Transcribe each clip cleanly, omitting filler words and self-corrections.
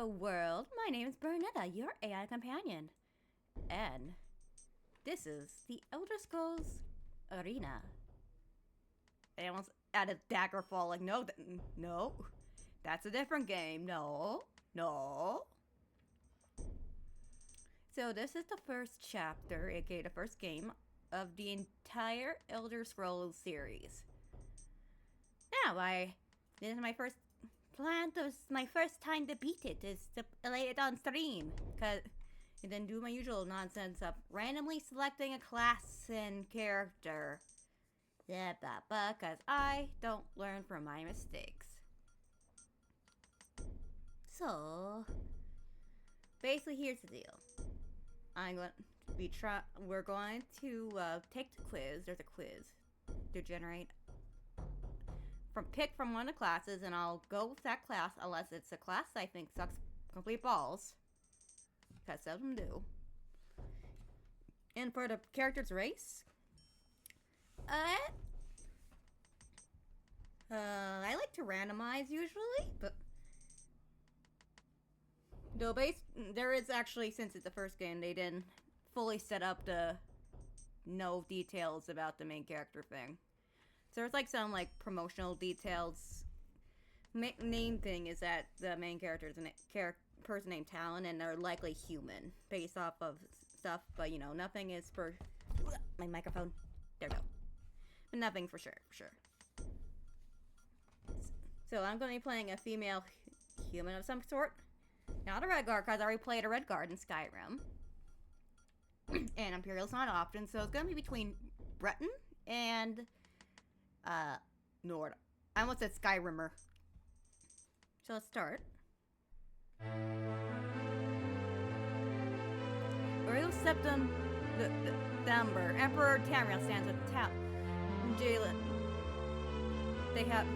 Hello world, my name is Bernaneta, your AI companion. And this is the Elder Scrolls Arena. I almost added Daggerfall, like no, no. That's a different game, no. So this is the first chapter, aka the first game, of the entire Elder Scrolls series. Now, this is my first my first time to beat it is to play it on stream, and then do my usual nonsense of randomly selecting a class and character. Yeah, because I don't learn from my mistakes. So, basically, here's the deal. We're going to take the quiz. There's a quiz to generate pick from one of the classes, and I'll go with that class unless it's a class I think sucks complete balls, because some of them do. And for the character's race, I like to randomize usually, but there is actually, since it's the first game, they didn't fully set up the no details about the main character thing. So there's like some like promotional details. Main thing is that the main character is a person named Talon, and they're likely human based off of stuff, but you know, nothing is for my microphone. There we go. But nothing for sure. So I'm going to be playing a female human of some sort. Not a Redguard, because I already played a Redguard in Skyrim. And Imperial's not an option, so it's going to be between Breton and Nord. I almost said Skyrimmer. So let's start. Aurelian Septum Thumber. Emperor Tamriel stands with Jalen. They have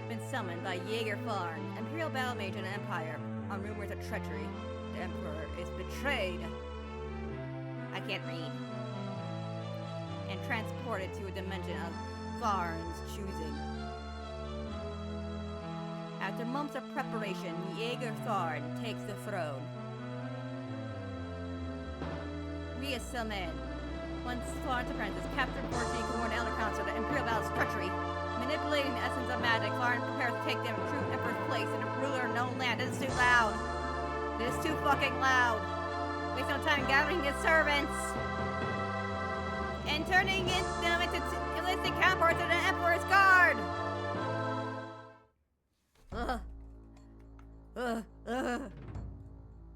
been summoned by Jaeger Farn, Imperial Battle Mage and Empire, on rumors of treachery. The Emperor is betrayed. I can't read. And transported to a dimension of Farn's choosing. After months of preparation, Jaeger Farn takes the throne. Rhea Silman, once Farn's apprentice, captured 14 Corn Elder Council, the Imperial Battle's treachery. Manipulating the essence of magic, Farn prepares to take them in true Emperor's place in a ruler of known land. This is too loud. This is too fucking loud. Waste no time gathering his servants and turning them into illicit counterparts of the Emperor's guard.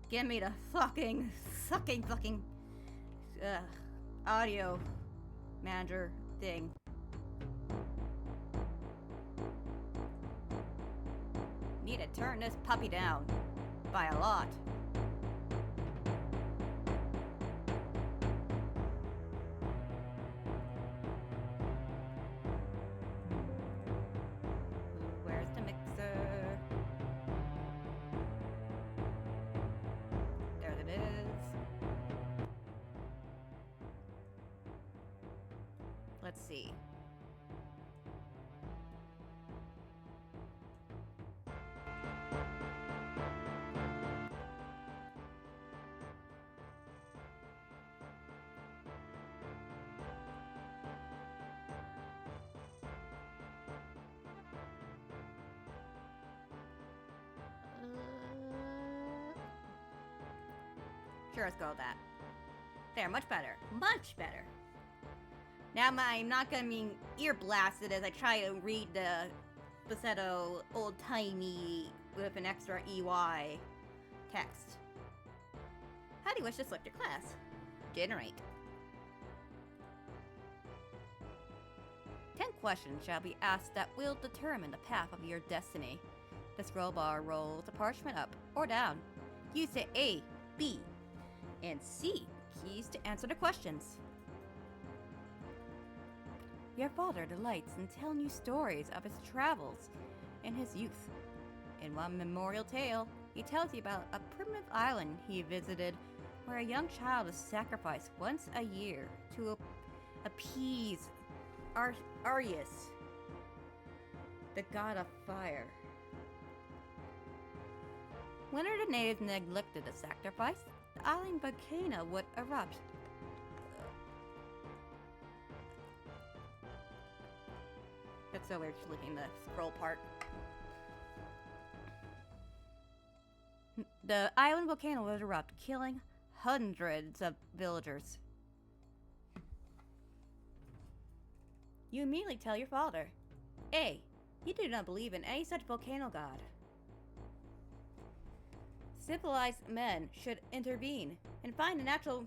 Give me the fucking audio manager thing. Need to turn this puppy down by a lot. Where's the mixer? There it is. Let's see. Sure, let's go with that. There, much better. Much better. Now I'm not gonna be ear blasted as I try to read the Basetto old-timey with an extra EY text. How do you wish to select your class? Generate. 10 questions shall be asked that will determine the path of your destiny. The scroll bar rolls the parchment up or down. Use the A, B, and C keys to answer the questions. Your father delights in telling you stories of his travels in his youth. In one memorial tale, he tells you about a primitive island he visited where a young child is sacrificed once a year to appease Arius, the god of fire. Whenever the natives neglected the sacrifice, the island volcano would erupt. That's so weird looking the scroll part. The island volcano would erupt, killing hundreds of villagers. You immediately tell your father, A, you do not believe in any such volcano god. Civilized men should intervene and find the natural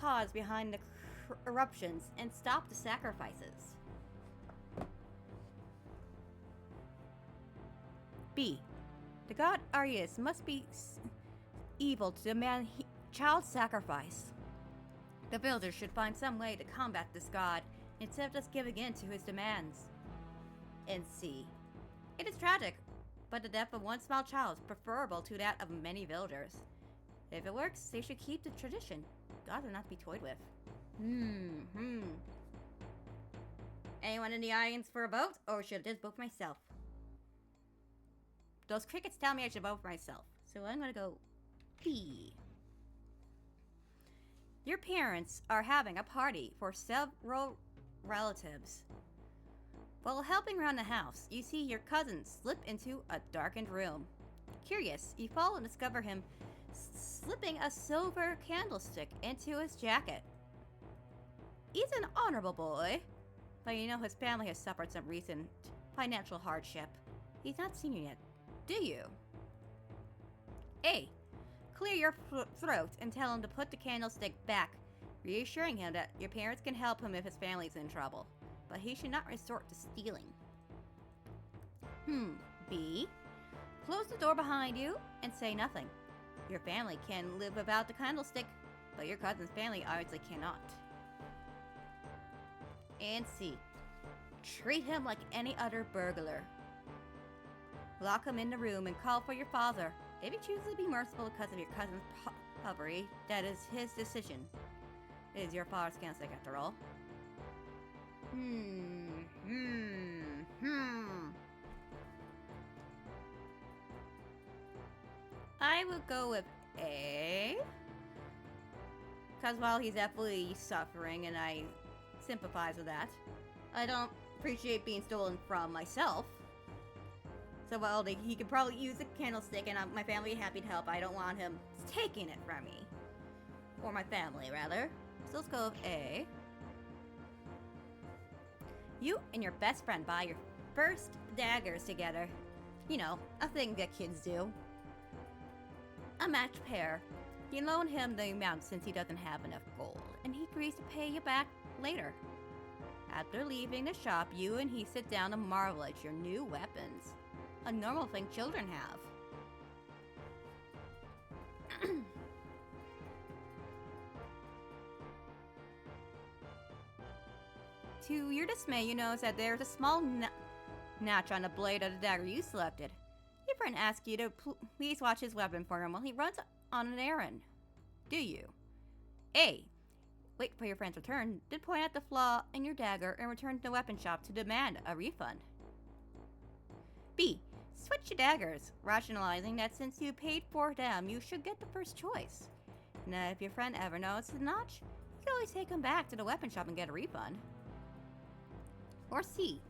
cause behind the eruptions and stop the sacrifices. B. The god Arius must be evil to demand child sacrifice. The villagers should find some way to combat this god instead of just giving in to his demands. And C. It is tragic, but the death of one small child is preferable to that of many villagers. If it works, they should keep the tradition. Gods are not to be toyed with. Anyone in the audience for a vote, or should I just vote for myself? Those crickets tell me I should vote for myself, so I'm gonna go B. Your parents are having a party for several relatives. While helping around the house, you see your cousin slip into a darkened room. Curious, you follow and discover him slipping a silver candlestick into his jacket. He's an honorable boy, but you know his family has suffered some recent financial hardship. He's not seen you yet, do you? A. Clear your throat and tell him to put the candlestick back, reassuring him that your parents can help him if his family's in trouble, but he should not resort to stealing. B. Close the door behind you and say nothing. Your family can live without the candlestick, but your cousin's family obviously cannot. And C. Treat him like any other burglar. Lock him in the room and call for your father. If he chooses to be merciful because of your cousin's poverty, that is his decision. It is your father's candlestick after all. I will go with A. Because while he's definitely suffering and I sympathize with that, I don't appreciate being stolen from myself. So while he could probably use a candlestick and my family would be happy to help, I don't want him taking it from me. Or my family, rather. So let's go with A. You and your best friend buy your first daggers together. You know, a thing that kids do. A matched pair. You loan him the amount since he doesn't have enough gold, and he agrees to pay you back later. After leaving the shop, you and he sit down and marvel at your new weapons. A normal thing children have. To your dismay, you notice that there's a small notch on the blade of the dagger you selected. Your friend asks you to please watch his weapon for him while he runs on an errand. Do you? A. Wait for your friend's return, then point out the flaw in your dagger and return to the weapon shop to demand a refund. B. Switch your daggers, rationalizing that since you paid for them, you should get the first choice. Now, if your friend ever notices the notch, you can always take him back to the weapon shop and get a refund. Or C.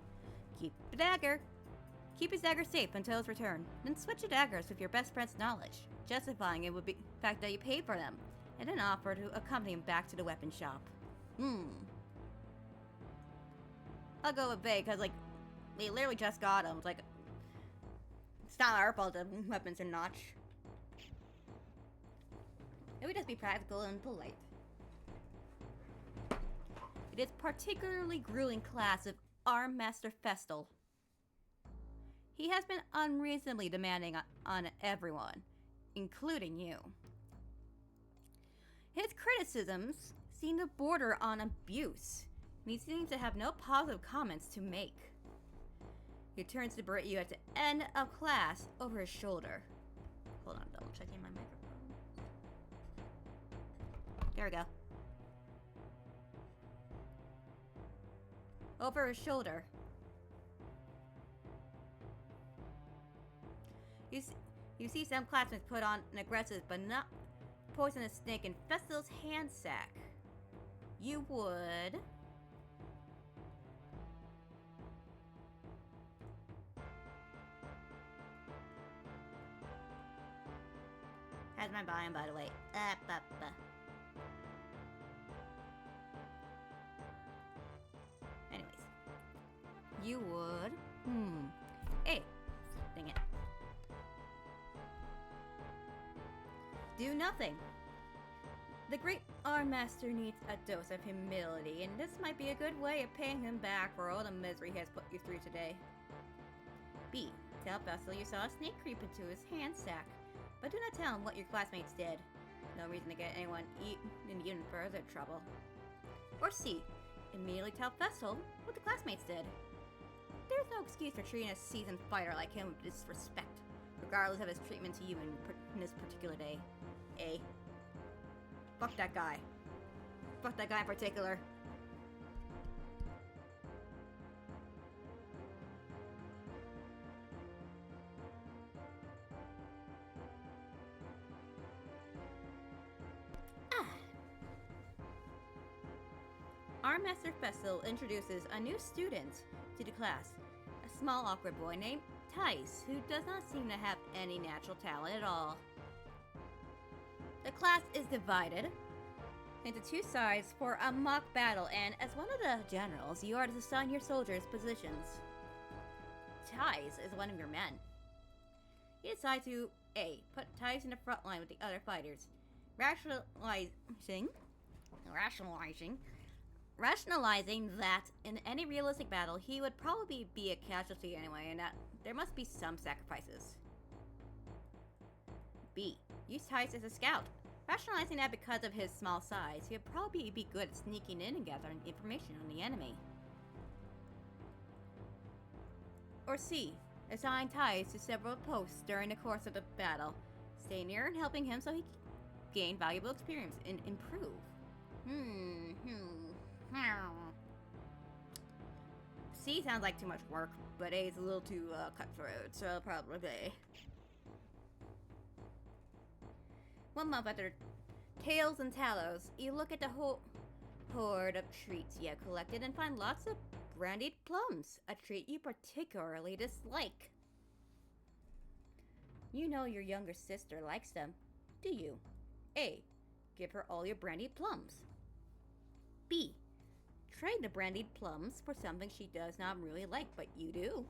Keep his dagger safe until his return, then switch the daggers with your best friend's knowledge, justifying it with the fact that you paid for them, and then offer to accompany him back to the weapon shop. I'll go with B, because, we literally just got him. It's not our fault the weapons are notch. It would just be practical and polite. It is particularly grueling class of Arm Master Festal. He has been unreasonably demanding on everyone, including you. His criticisms seem to border on abuse, and he seems to have no positive comments to make. He turns to berate you at the end of class over his shoulder. Hold on, double checking my microphone. There we go. Over his shoulder. You see some classmates put on an aggressive but not poisonous snake in Festal's hand sack. You would... How's my volume, by the way? Anyways. You would... Hey. Dang it. Do nothing. The great Arm Master needs a dose of humility, and this might be a good way of paying him back for all the misery he has put you through today. B. Tell Festal you saw a snake creep into his hand sack, but do not tell him what your classmates did. No reason to get anyone in even further trouble. Or C. Immediately tell Festal what the classmates did. There's no excuse for treating a seasoned fighter like him with disrespect, regardless of his treatment to you in this particular day. A. Fuck that guy. Fuck that guy in particular. Our Master Festal introduces a new student to the class, a small awkward boy named TES, who does not seem to have any natural talent at all. The class is divided into two sides for a mock battle, and as one of the generals, you are to assign your soldiers positions. TES is one of your men. You decide to A. Put TES in the front line with the other fighters, rationalizing that in any realistic battle, he would probably be a casualty anyway, and that there must be some sacrifices. B. Use TES as a scout, rationalizing that because of his small size, he would probably be good at sneaking in and gathering information on the enemy. Or C. Assign TES to several posts during the course of the battle, stay near and helping him so he can gain valuable experience and improve. C sounds like too much work, but A is a little too cutthroat, so probably A. 1 month after Tails and Talos, you look at the whole hoard of treats you have collected and find lots of brandied plums, a treat you particularly dislike. You know your younger sister likes them, do you? A. Give her all your brandied plums. B. Trade the brandied plums for something she does not really like, but you do.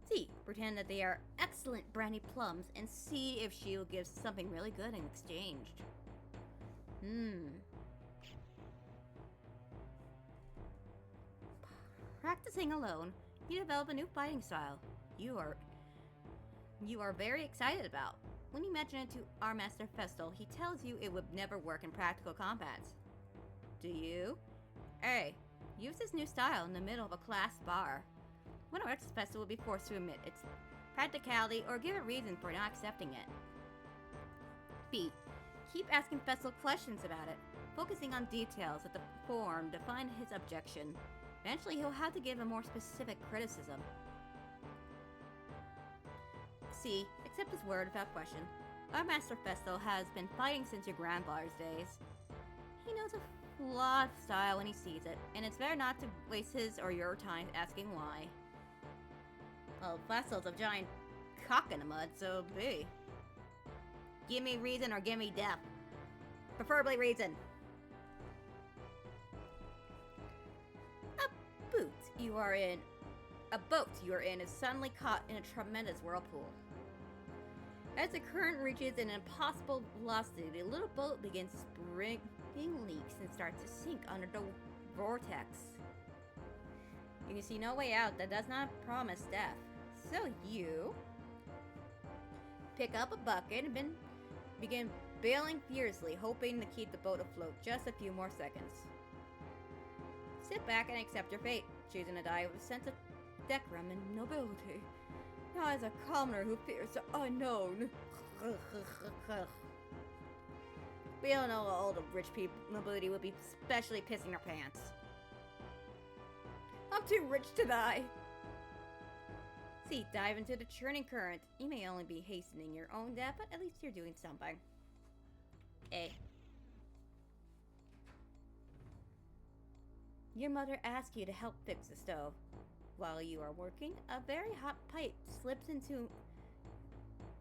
C. Pretend that they are excellent brandied plums and see if she will give something really good in exchange. Practicing alone, you develop a new fighting style you are very excited about. When you mention it to our Master Festal, he tells you it would never work in practical combats. Do you? A. Use this new style in the middle of a class bar. One of our Festal will be forced to admit its practicality or give a reason for not accepting it. B. Keep asking Festal questions about it, focusing on details that the form define his objection. Eventually, he'll have to give a more specific criticism. C. Accept his word without question. Our Master Festal has been fighting since your grandfather's days. He knows a lot of style when he sees it, and it's better not to waste his or your time asking why. Well, Festal's a giant cock in the mud, so B. Give me reason or give me death. Preferably reason. A boat you are in is suddenly caught in a tremendous whirlpool. As the current reaches an impossible velocity, the little boat begins springing leaks and starts to sink under the vortex. You can see no way out that does not promise death. So you pick up a bucket and begin bailing furiously, hoping to keep the boat afloat just a few more seconds. Sit back and accept your fate, choosing to die with a sense of decorum and nobility. Now as a commoner who fears the unknown. We don't know all the rich people nobility would be especially pissing their pants. I'm too rich to die. C. Dive into the churning current. You may only be hastening your own death, but at least you're doing something. A. Your mother asks you to help fix the stove. While you are working, a very hot pipe slips into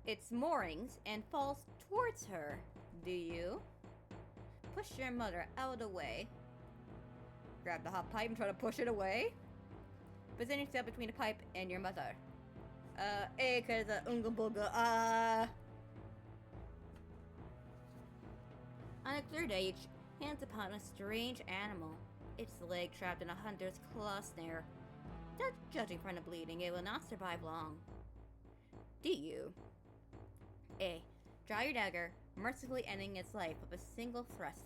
its moorings and falls towards her. Do you push your mother out of the way? Grab the hot pipe and try to push it away? Position yourself between the pipe and your mother. A, cause unga booga, On a clear day, you chance upon a strange animal. Its leg trapped in a hunter's claw snare. Judging from the bleeding, it will not survive long. Do you? A. Draw your dagger, mercifully ending its life with a single thrust.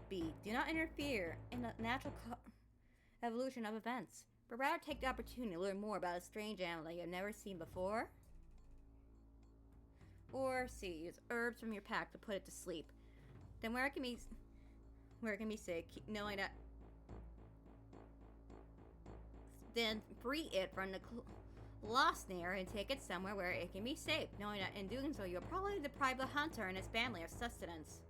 B. Do not interfere in the natural evolution of events, but rather take the opportunity to learn more about a strange animal that you have never seen before. Or C. Use herbs from your pack to put it to sleep. Then where it can be sick, knowing that. Then free it from the claw snare and take it somewhere where it can be safe, knowing that in doing so you'll probably deprive the hunter and his family of sustenance.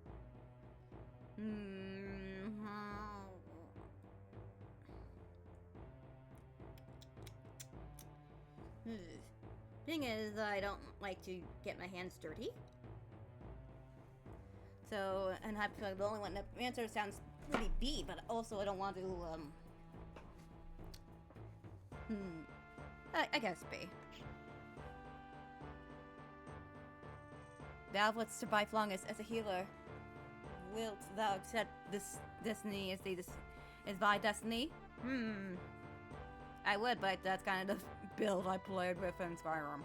Thing is, I don't like to get my hands dirty. So, and I feel like the only one, the answer sounds pretty B, but also I don't want to, I guess B. Thou wouldst survive longest as a healer. Wilt thou accept this destiny as thy destiny? I would, but that's kind of the build I played with in Skyrim.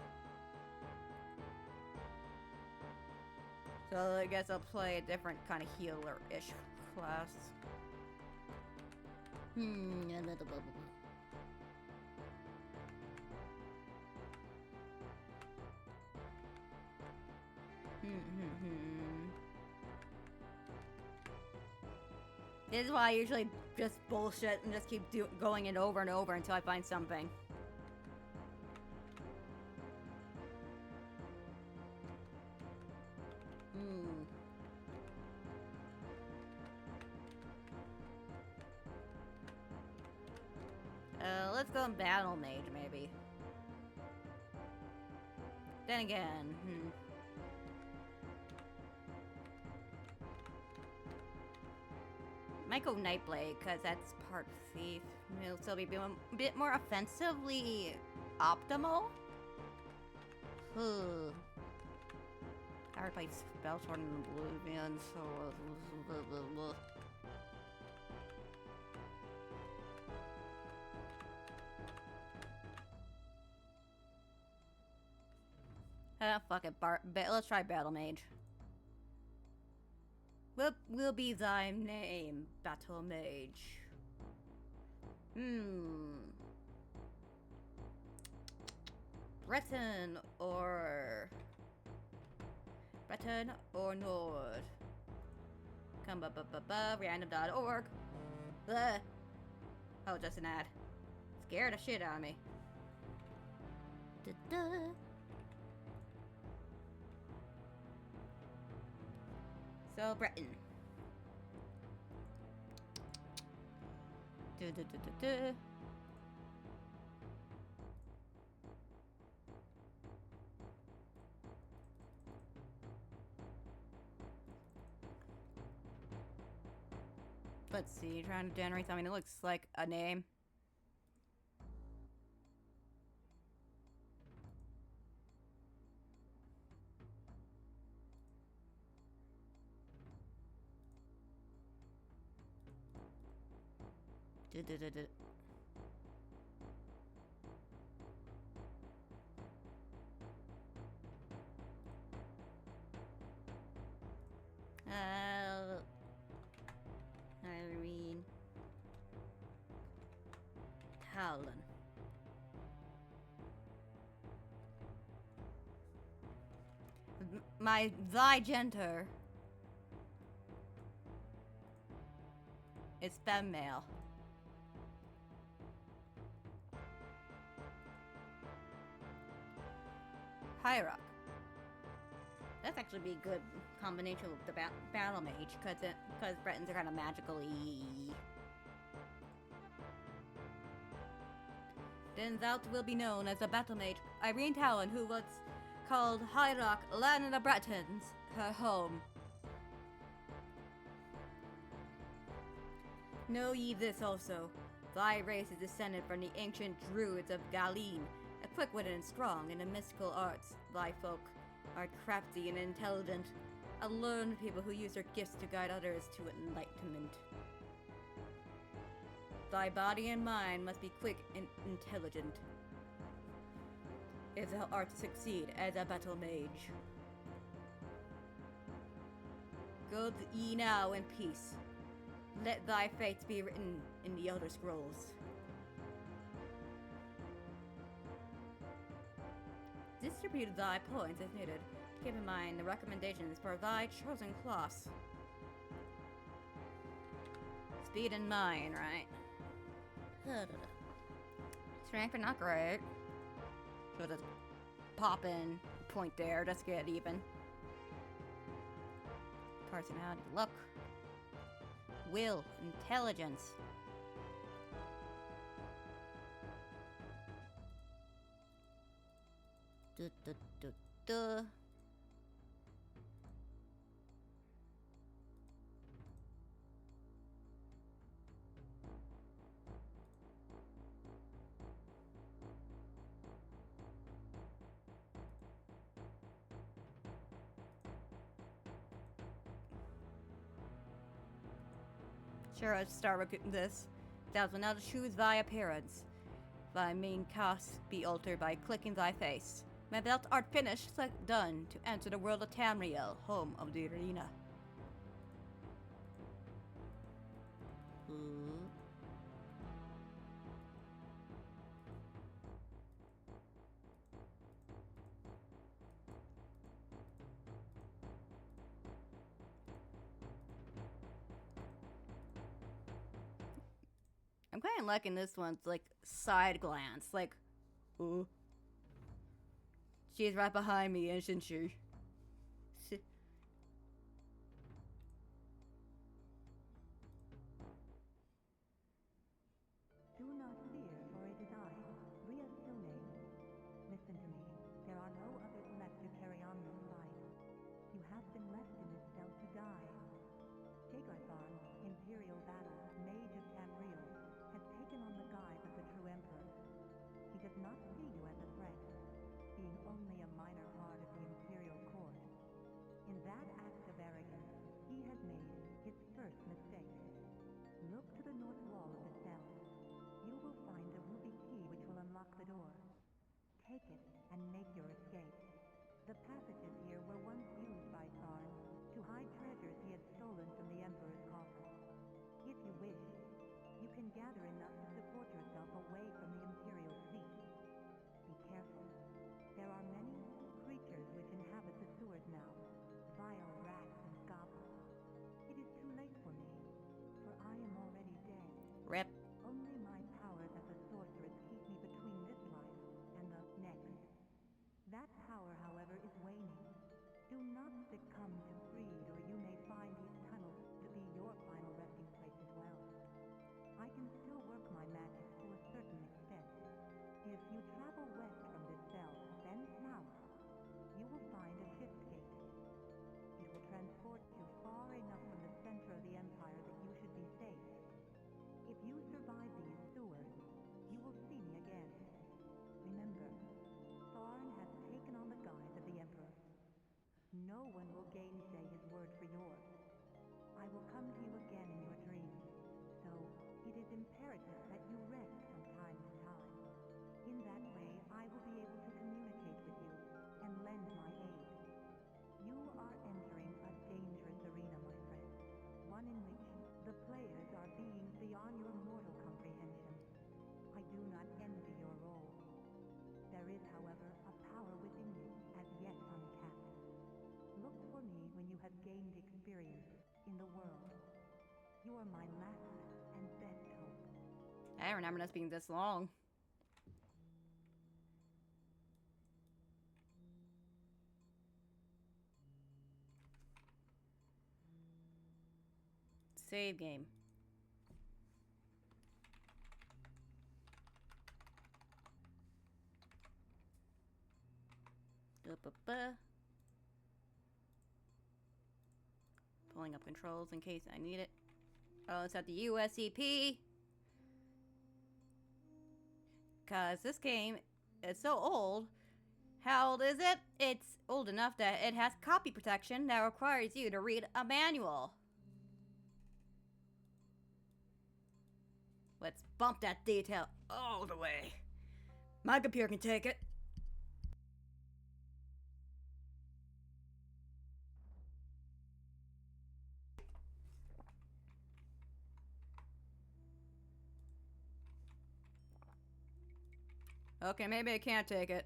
So I guess I'll play a different kind of healer-ish class. This is why I usually just bullshit and just keep going it over and over until I find something. Let's go in Battle Mage, maybe. Then again, might go Nightblade, because that's part thief. It'll still be a bit more offensively optimal. I would play Spellsword in Oblivion, so fuck it, let's try Battle Mage. What will be thy name, Battle Mage? Breton or Nord? Come random.org. Oh, just an ad. Scared the shit out of me. So, Breton. Let's see, trying to generate something that looks like a name. Irene Talon. Thy gender is female. Hyrock. That's actually be a good combination with the battle mage, because Bretons are kind of magically. Denzout will be known as the battle mage Irene Talon, who was called Hyrock, land of the Bretons, her home. Know ye this also, thy race is descended from the ancient druids of Galeen, a quick-witted and strong in the mystical arts. Thy folk are crafty and intelligent, a learned people who use their gifts to guide others to enlightenment. Thy body and mind must be quick and intelligent, if thou art to succeed as a battle mage. Go ye now in peace. Let thy fates be written in the Elder Scrolls. Distribute thy points as needed. Keep in mind the recommendations for thy chosen class. Speed in mind, right? Strength are not great. So just pop in point there, just get even. Personality, luck, will, intelligence. Duh, duh, duh, duh. Sure, I'll start with this. Thou wilt not choose thy appearance. Thy main cast be altered by clicking thy face. When thou art finished, click done to enter the world of Tamriel, home of the arena. I'm kind of liking this one's like side glance, like, ooh. She's right behind me, isn't she? Do not fear, for it is I, Ria Silne. Listen to me. There are no others left to carry on this fight. You have been left in this cell to die. Tagarthon, Imperial Battle, Mage of Tamriel, has taken on the guise of the true Emperor. He does not see you as a threat, being only a minor part of the Imperial Court. In that act of arrogance, he has made his first mistake. Look to the north wall of the cell. You will find a ruby key which will unlock the door. Take it and make your escape. The passages here were once used by Tharn to hide treasures he had stolen from the Emperor's coffin. If you wish, you can gather enough to support yourself away from the Imperial seat. Be careful. There are many creatures which inhabit the sewers now, vile rats and goblins. It is too late for me, for I am already dead. Rip. Only my powers as a sorceress keep me between this life and the next. That power, however, is waning. Do not succumb to greed, or you may find these tunnels to be your final resting place as well. I can still work my magic to a certain extent. If you travel west from this cell, then south, you will find a shift gate. It will transport you far enough from the center of the Empire that you should be safe. If you survive these sewers, you will see me again. Remember, Tharn has taken on the guise of the Emperor. No one will gainsay his word for yours. I will come to you again in your dreams, so it is imperative that you rest from time to time. In that way, I will be able to communicate with you and lend my aid. You are entering a dangerous arena, my friend, one in which the players are beings beyond your mortal comprehension. I do not envy your role. There is, however, a power within you, as yet untapped. Look for me when you have gained experience in the world. You are my last and best hope. I don't remember this being this long. Save game. Pulling up controls in case I need it. Oh, it's at the USEP. Cause this game is so old. How old is it? It's old enough that it has copy protection that requires you to read a manual. Let's bump that detail all the way. My computer can take it. Okay, maybe I can't take it.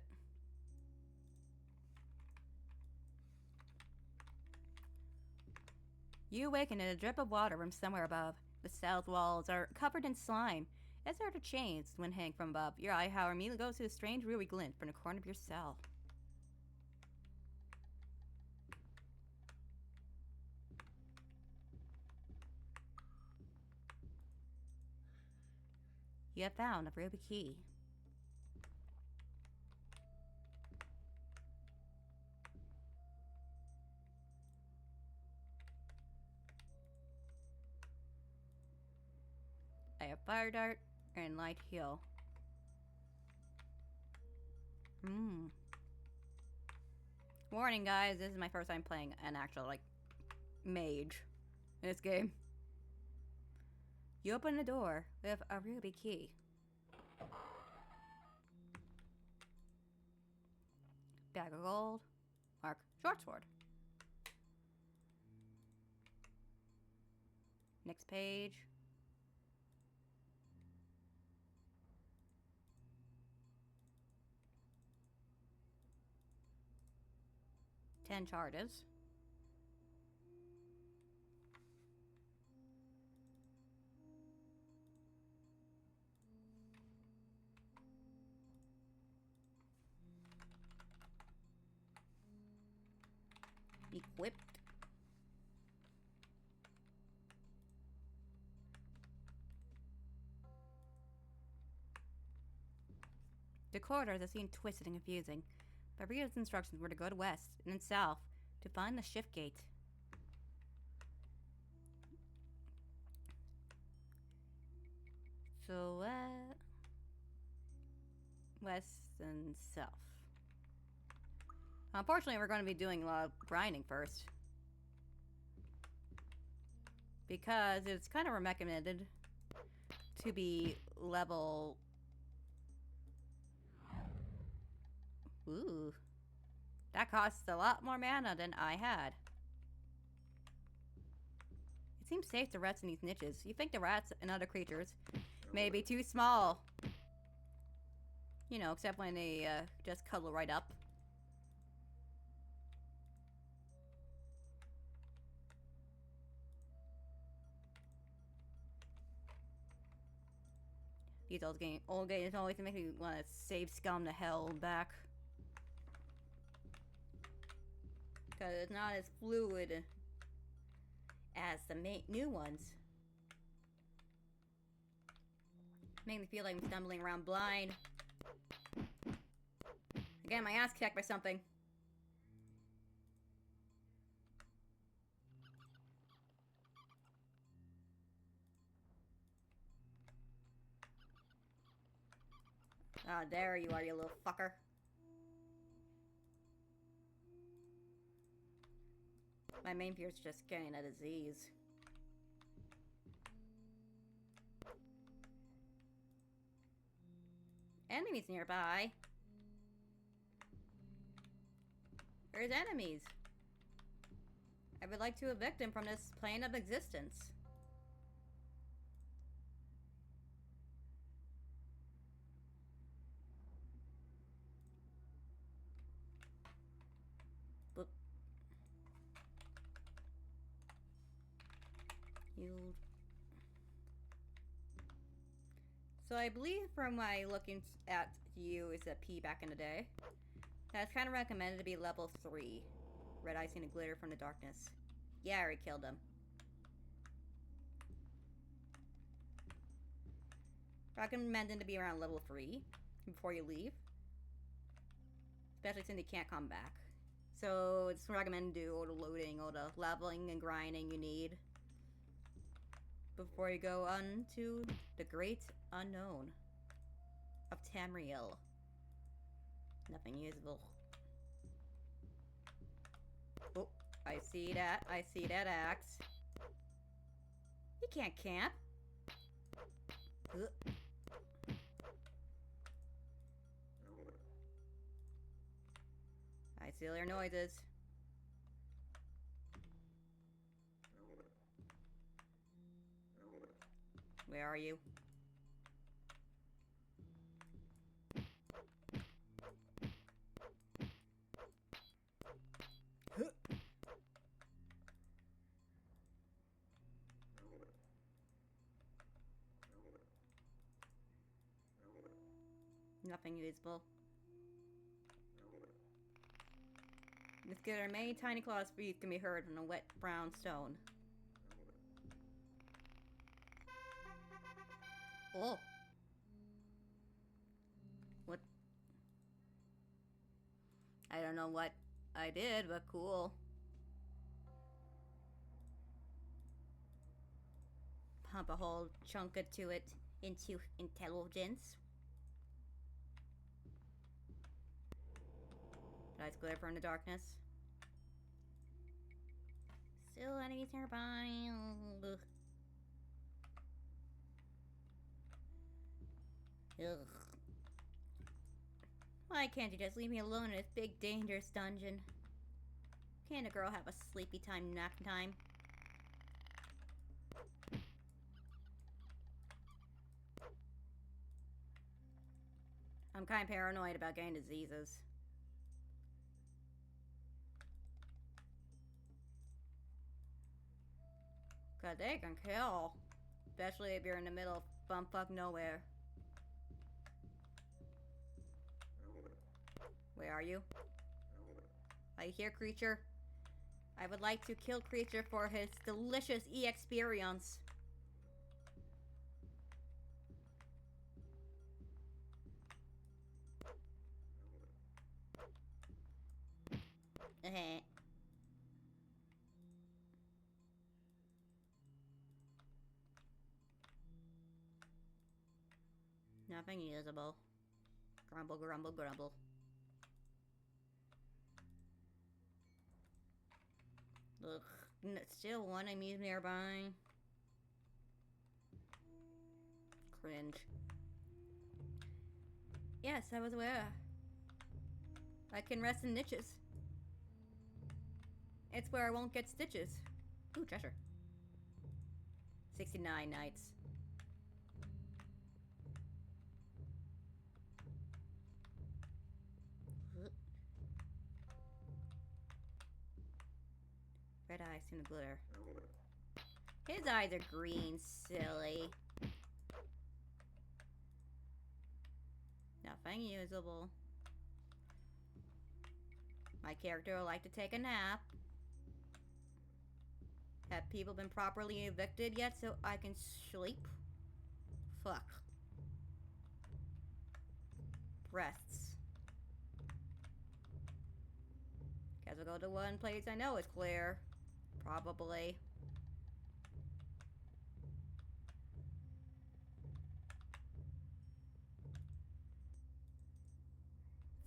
You awaken in a drip of water from somewhere above. The cell's walls are covered in slime. As are the chains when hanging from above. Your eye, however, immediately goes to a strange ruby glint from the corner of your cell. You have found a ruby key. I have fire dart and light heal. Warning, guys, this is my first time playing an actual, like, mage in this game. You open the door with a ruby key. Bag of gold. Mark. Short sword. Next page. Ten charges. Equipped. The corridors seem twisted and confusing. Fabrica's instructions were to go to west and then south to find the shift gate. So, west and south. Unfortunately, we're going to be doing a lot of grinding first. Because it's kind of recommended to be level... Ooh. That costs a lot more mana than I had. It seems safe to rest in these niches. You think the rats and other creatures may be too small. You know, except when they just cuddle right up. These old games always make me want to save scum to hell back. Because it's not as fluid as the new ones. Make me feel like I'm stumbling around blind. Again, my ass kicked by something. Ah, there you are, you little fucker. My main fear is just getting a disease. Enemies nearby. There's enemies. I would like to evict them from this plane of existence. Boop. Yield. So I believe from my looking at you is a P back in the day. That's kind of recommended to be level 3. Red eye seen a glitter from the darkness. Yeah, I already killed him. Recommended to be around level 3 before you leave. Especially since you can't come back. So it's recommended to do all the loading, all the leveling and grinding you need before you go on to the great unknown of Tamriel. Nothing usable. Oh, I see that. I see that axe. You can't camp. Ugh. I see their noises. Where are you? Nothing usable. This there are many tiny claws feet can be heard on a wet brown stone. Oh. What? I don't know what I did, but cool. Pump a whole chunk to it into intelligence. Eyes glare from the darkness. Still enemies nearby. Ugh. Ugh. Why can't you just leave me alone in this big dangerous dungeon? Can't a girl have a sleepy time nap time? I'm kinda paranoid about getting diseases. Cause they can kill. Especially if you're in the middle of bumfuck nowhere. Where are you? Are you here, creature? I would like to kill creature for his delicious experience. Nothing usable. Grumble, grumble, grumble. Ugh. Still one amuse nearby. Cringe. Yes, I was aware. I can rest in niches. It's where I won't get stitches. Ooh, treasure. 69 nights. Red eyes seem to glitter. His eyes are green, silly. Nothing usable. My character would like to take a nap. Have people been properly evicted yet so I can sleep? Fuck. Breasts. Guess we'll go to one place I know is clear. Probably.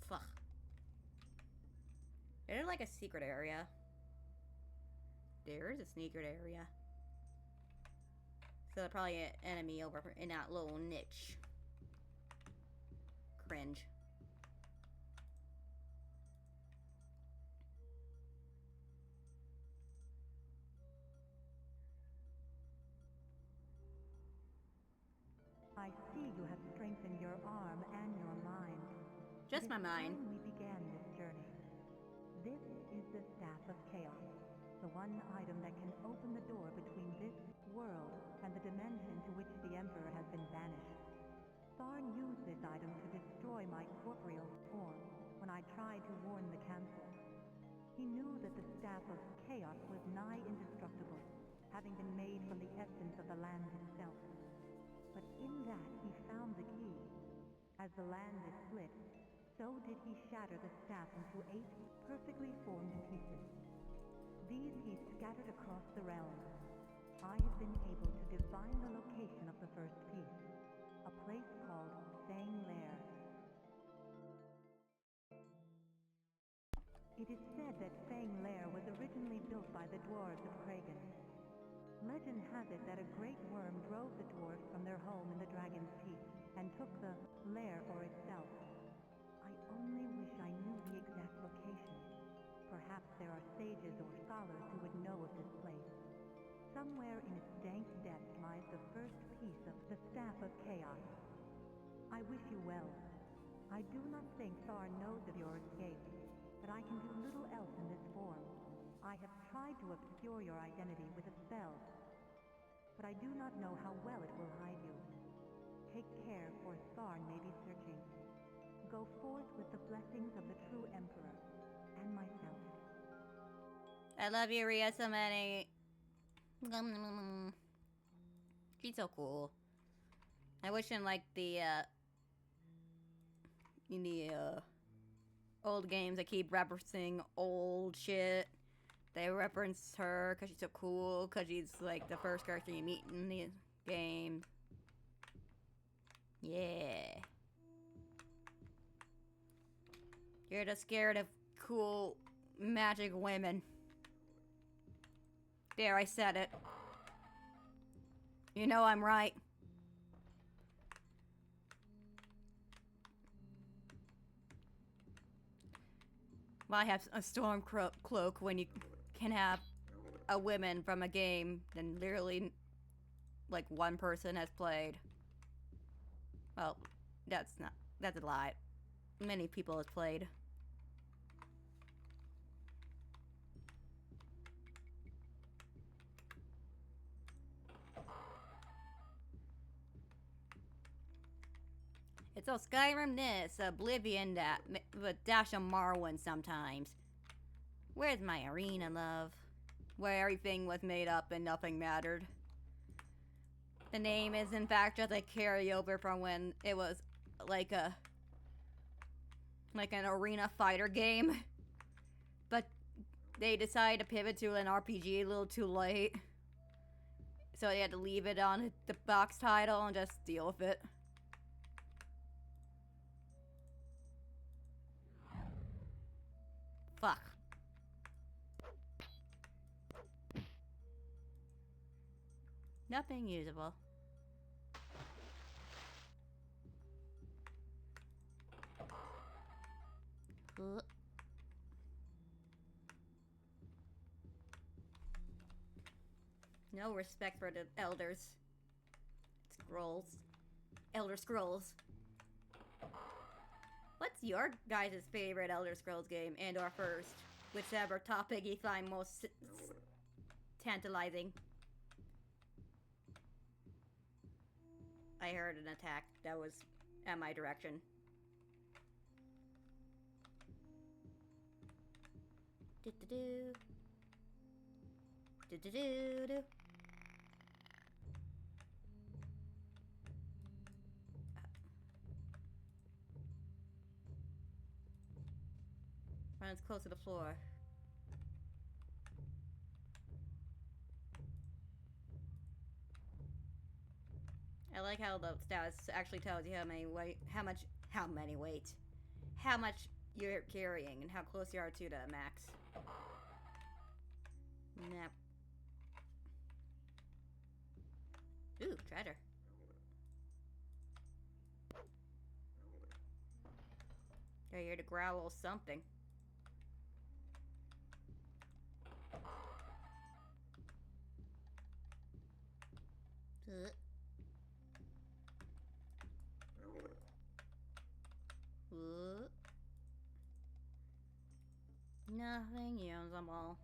Fuck. Is there like a secret area? There is a secret area. So probably an enemy over in that little niche. Cringe. I see you have strengthened your arm and your mind. Just my mind. We began this journey. This is the Staff of Chaos, the one item that can open the door between this world and the dimension to which the Emperor has been banished. Tharn used this item to destroy my corporeal form when I tried to warn the Council. He knew that the Staff of Chaos was nigh indestructible, having been made from the essence of the land itself. But in that, he found As the land is split, so did he shatter the staff into 8 perfectly formed pieces. These he scattered across the realm. I have been able to divine the location of the first piece, a place called Fang Lair. It is said that Fang Lair was originally built by the dwarves of Kragan. Legend has it that a great worm drove the dwarves from their home in the Dragon's Peak and took the lair for itself. I only wish I knew the exact location. Perhaps there are sages or scholars who would know of this place. Somewhere in its dank depths lies the first piece of the Staff of Chaos. I wish you well. I do not think Thar knows of your escape, but I can do little else in this form. I have tried to obscure your identity with a spell, but I do not know how well it will hide you. Take care, for Tharn may be searching. Go forth with the blessings of the true Emperor, and myself. I love you, Rhea, so many. She's so cool. I wish in like the old games that keep referencing old shit, they reference her because she's so cool, because she's like the first character you meet in the game. Yeah. You're just scared of cool magic women. There, I said it. You know I'm right. Why have a storm cloak when you can have a woman from a game that literally like one person has played? Well, that's a lie. Many people have played. It's all Skyrim-ness, Oblivion that with dash of Morrowind sometimes. Where's my arena, love? Where everything was made up and nothing mattered. The name is in fact just a carryover from when it was like an arena fighter game. But they decided to pivot to an RPG a little too late. So they had to leave it on the box title and just deal with it. Fuck. Nothing usable. No respect for the elders. Scrolls. Elder Scrolls. What's your guys' favorite Elder Scrolls game and or first? Whichever topic you find most tantalizing. I heard an attack that was at my direction. Do-do-do. Do-do-do-do. Runs close to the floor. I like how the status actually tells you how much you're carrying and how close you are to the max. Nap. Ooh, treasure. They're here to growl something. Nothing usable.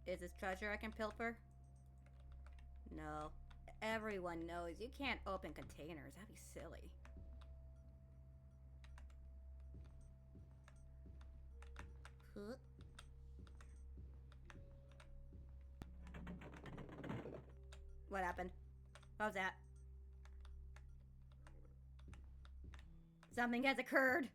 Is this treasure I can pilfer? No. Everyone knows you can't open containers. That'd be silly. What happened? What was that? Something has occurred.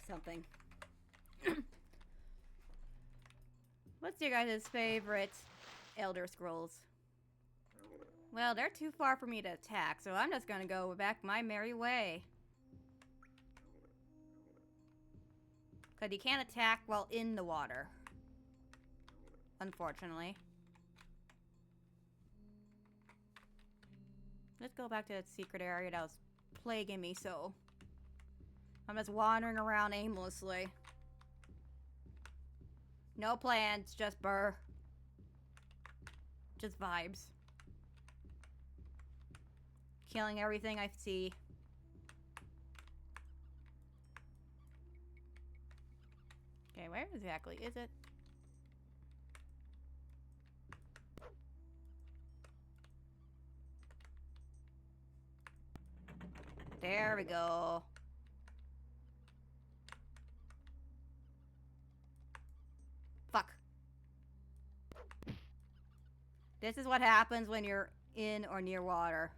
Something. What's your guys' favorite Elder Scrolls? Well, they're too far for me to attack, so I'm just gonna go back my merry way. Because you can't attack while in the water. Unfortunately. Let's go back to that secret area that was plaguing me, so I'm just wandering around aimlessly. No plans, just burr. Just vibes. Killing everything I see. Okay, where exactly is it? There we go. Fuck. This is what happens when you're in or near water.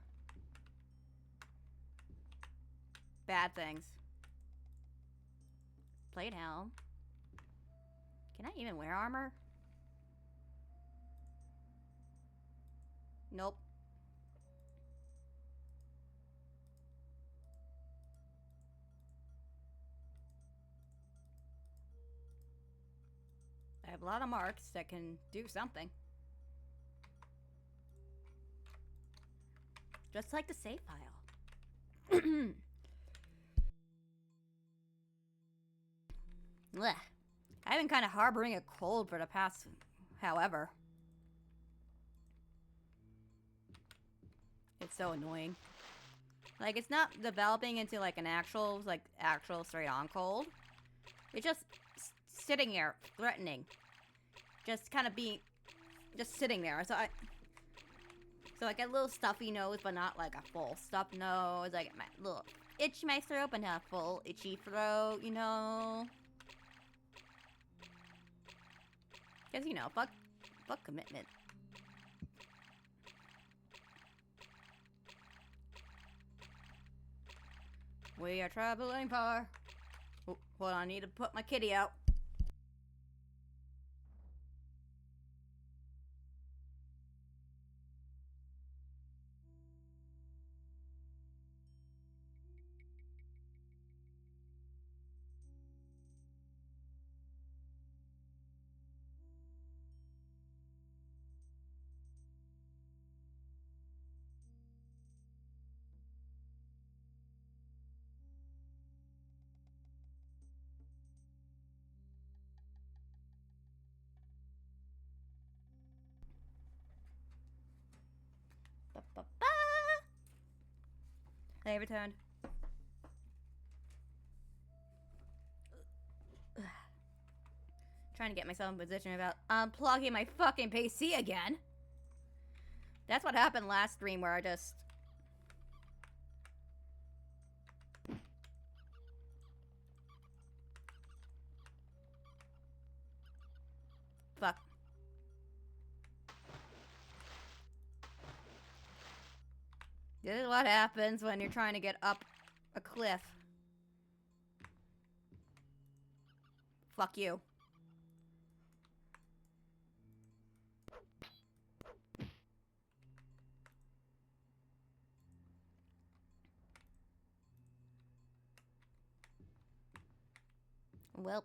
Bad things. Plate helm. Can I even wear armor? Nope. I have a lot of marks that can do something. Just like the save file. Blech. I've been kind of harboring a cold for the past however. It's so annoying. Like, it's not developing into like an actual straight on cold. It's just sitting there, threatening. Just kind of being, just sitting there. So I get a little stuffy nose, but not like a full stuffed nose. I get my little itch my throat, but not full itchy throat, you know. Because, you know, fuck commitment. We are traveling far. Oh, hold on, I need to put my kitty out. Ba-ba-ba. They returned. Trying to get myself in position about unplugging my fucking PC again. That's what happened last stream where I just... Fuck. This is what happens when you're trying to get up a cliff. Fuck you. Welp.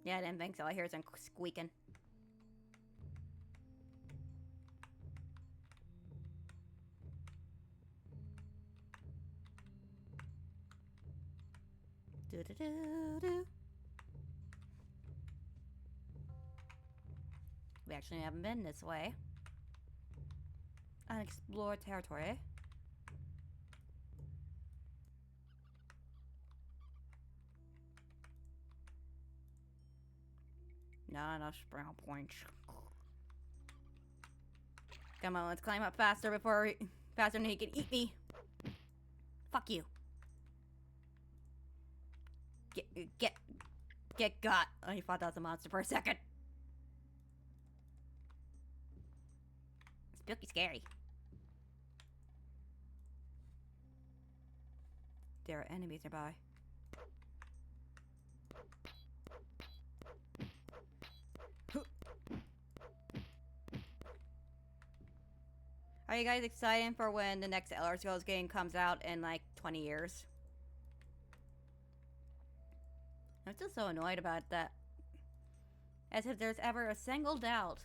Yeah, I didn't think so. I hear some squeaking. Do-do-do-do. We actually haven't been this way. Unexplored territory. Not enough spawn points. Come on, let's climb up faster before Faster than he can eat me. Fuck you. Get got. I thought that was a monster for a second. Spooky scary. There are enemies nearby. Are you guys excited for when the next Elder Scrolls game comes out in like 20 years? I'm still so annoyed about that. As if there's ever a single doubt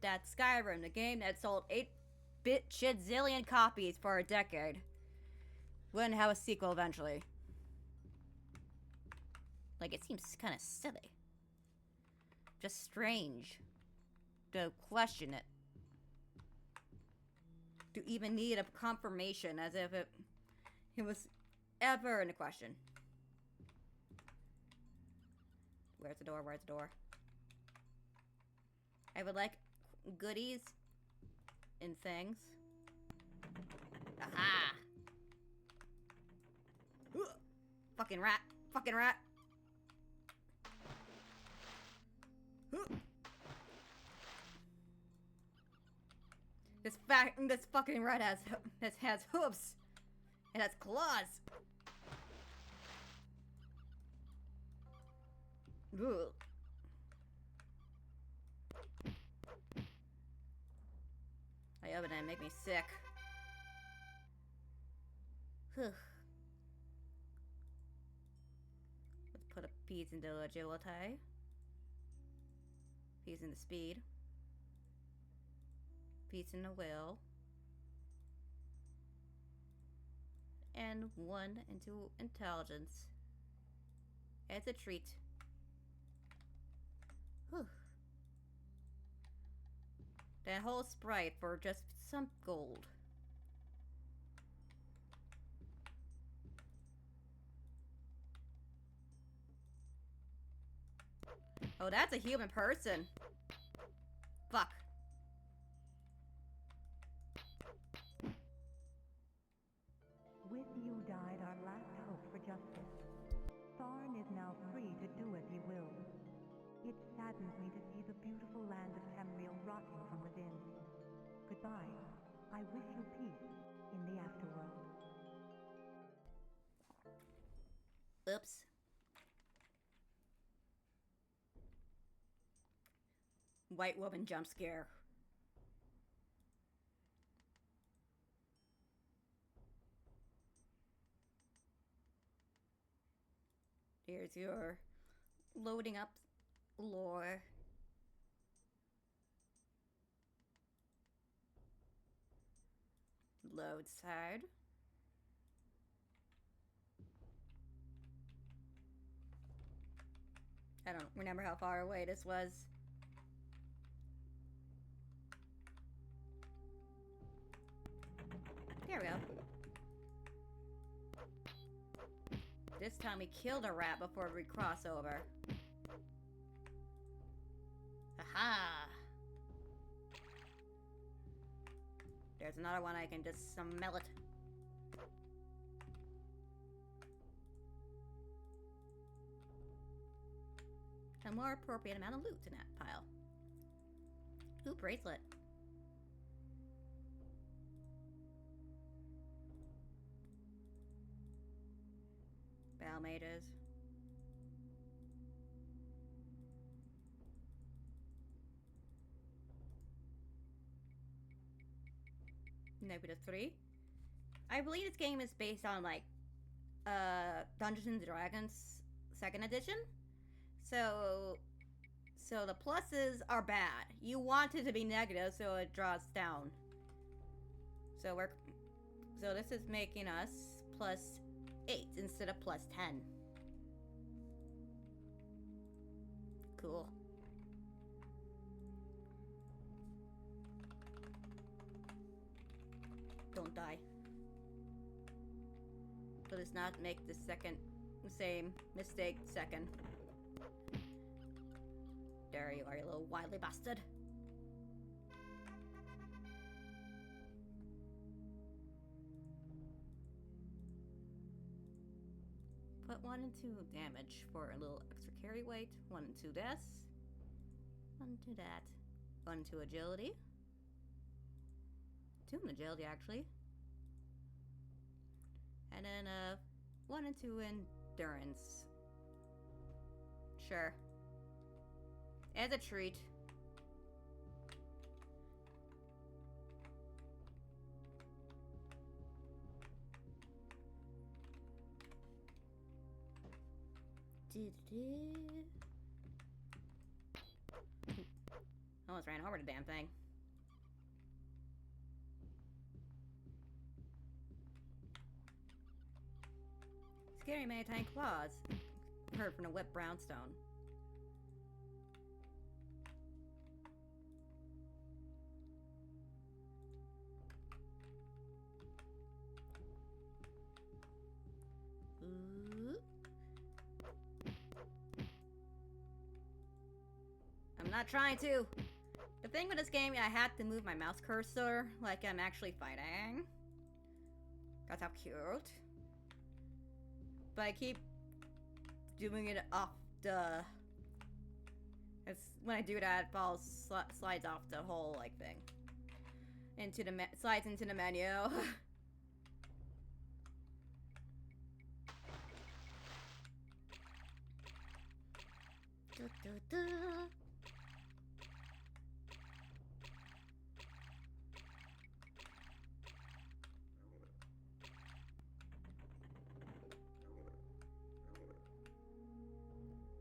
that Skyrim, the game that sold 8-bit zillion copies for a decade, wouldn't have a sequel eventually. Like, it seems kind of silly. Just strange to question it. To even need a confirmation as if it was ever in a question. Where's the door? Where's the door? I would like goodies and things. Aha! Ugh. Fucking rat! Fucking rat! Ugh. This fucking rat has hooves. It has claws. Ugh. I open it and make me sick. Let's put a piece into agility. Piece into speed. Piece into will. And 1 into intelligence. It's a treat. Whew. That whole sprite for just some gold. Oh, that's a human person. Fuck. With you died our last hope for justice. Tharn is now free to do as he will. It saddens me to see the beautiful land of Tamriel rotting from within. Goodbye. I wish you peace in the afterworld. Oops. White woman jump scare. Here's your loading up lore. Load side. I don't remember how far away this was. There we go. This time we killed a rat before we cross over. Aha! There's another one I can just smell it. A more appropriate amount of loot in that pile. Ooh, bracelet. Balmages. -3. I believe this game is based on like Dungeons and Dragons 2nd edition. So the pluses are bad. You want it to be negative so it draws down. So this is making us +8 instead of +10. Cool. Don't die. Let's not make the same mistake second. There you are, you little wily bastard. 1 and 2 damage for a little extra carry weight. 1 and 2 deaths. 1 and 2 that. 1 and 2 agility. 2 in agility, actually. And then, 1 and 2 endurance. Sure. As a treat. Almost ran over the damn thing. Scary Manatine claws. Heard from the wet brownstone. Ooh. I'm not trying to. The thing with this game, I had to move my mouse cursor like I'm actually fighting. That's how cute. But I keep doing it off the... It's when I do that, it falls, slides off the whole, like, thing. Into the slides into the menu.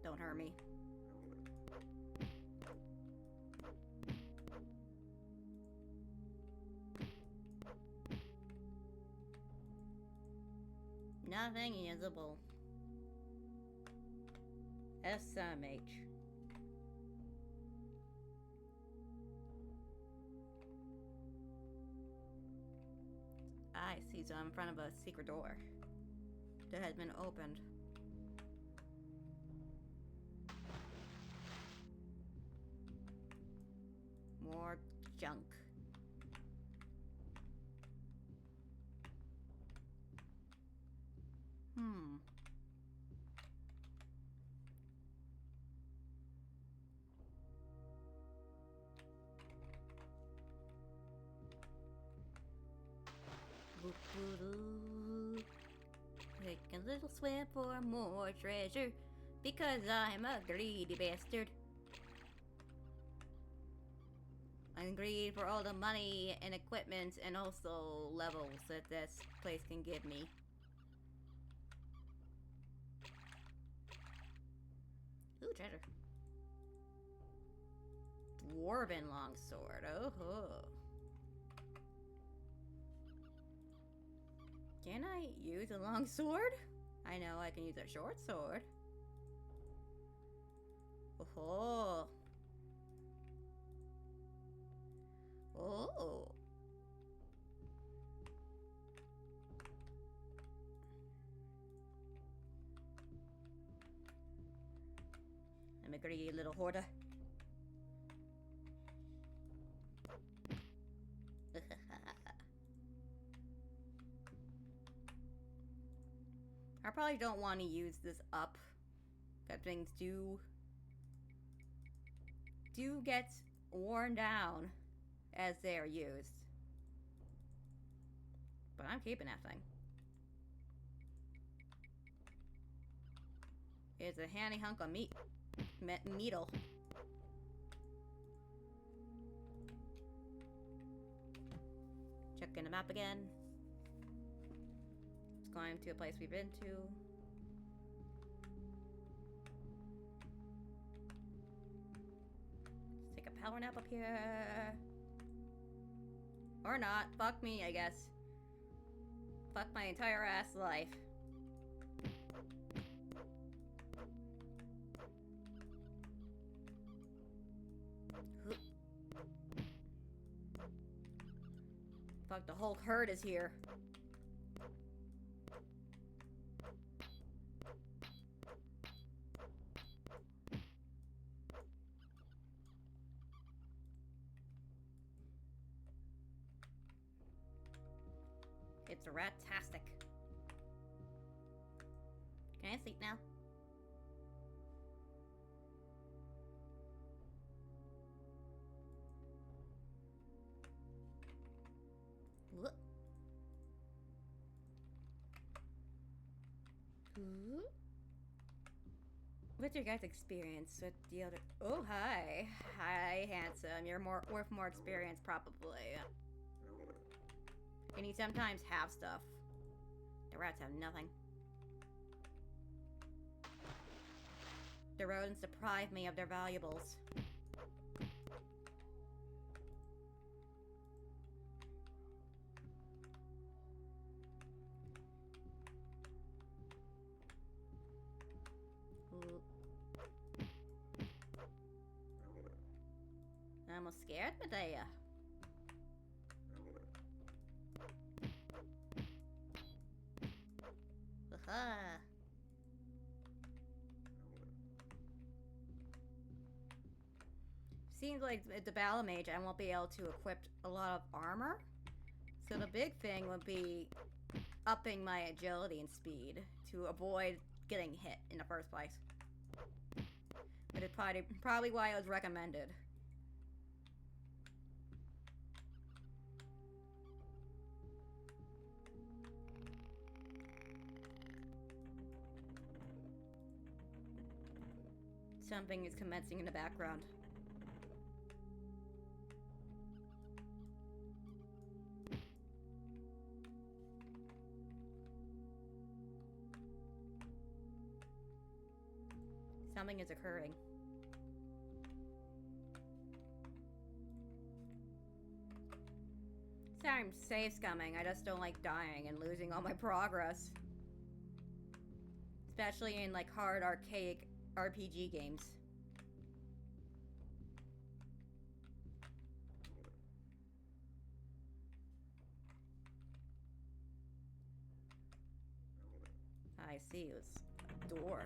Don't hurt me. Nothing usable. SMH. I see, so I'm in front of a secret door that has been opened. More junk. Take a little swim for more treasure, because I'm a greedy bastard. I'm greedy for all the money and equipment and also levels that this place can give me. Ooh, treasure. Dwarven longsword. Oh ho. Can I use a long sword? I know I can use a short sword. Oh. Oh. I'm a greedy little hoarder. I probably don't want to use this up. That things do get worn down as they are used. But I'm keeping that thing. It's a handy hunk of meat. Metal. Checking the map again. It's going to a place we've been to. Let's take a power nap up here. Or not. Fuck me, I guess. Fuck my entire ass life. Fuck, the whole herd is here. It's a rat-tastic. Can I sleep now? What? Ooh. What's your guys' experience with the other? Oh, hi. Hi, handsome. You're worth more experience, probably. And you sometimes have stuff. The rats have nothing. The rodents deprive me of their valuables. Ooh. I'm almost scared, Medea. Aha. Seems like at the battle mage I won't be able to equip a lot of armor. So the big thing would be upping my agility and speed to avoid getting hit in the first place. But it's probably why it was recommended. Something is commencing in the background. Something is occurring. Sorry, I'm safe scumming. I just don't like dying and losing all my progress. Especially in like hard archaic RPG games. I see, it was a door.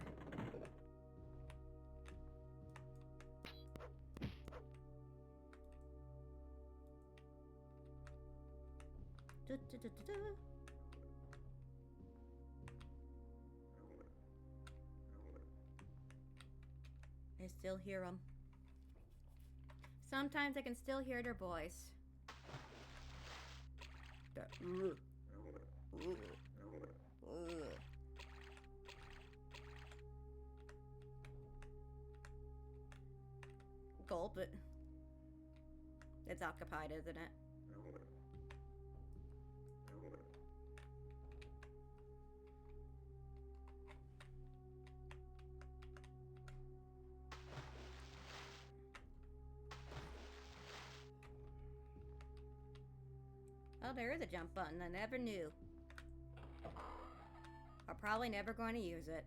I still hear them. Sometimes I can still hear their voice. Gulp it. It's occupied, isn't it? Oh, there is a jump button. I never knew. I'm probably never going to use it.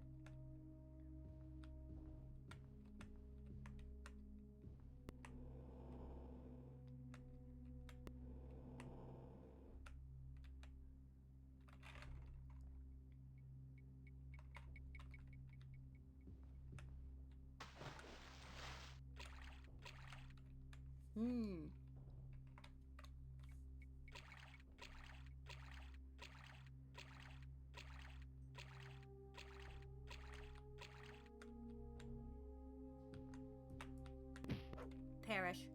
Perish.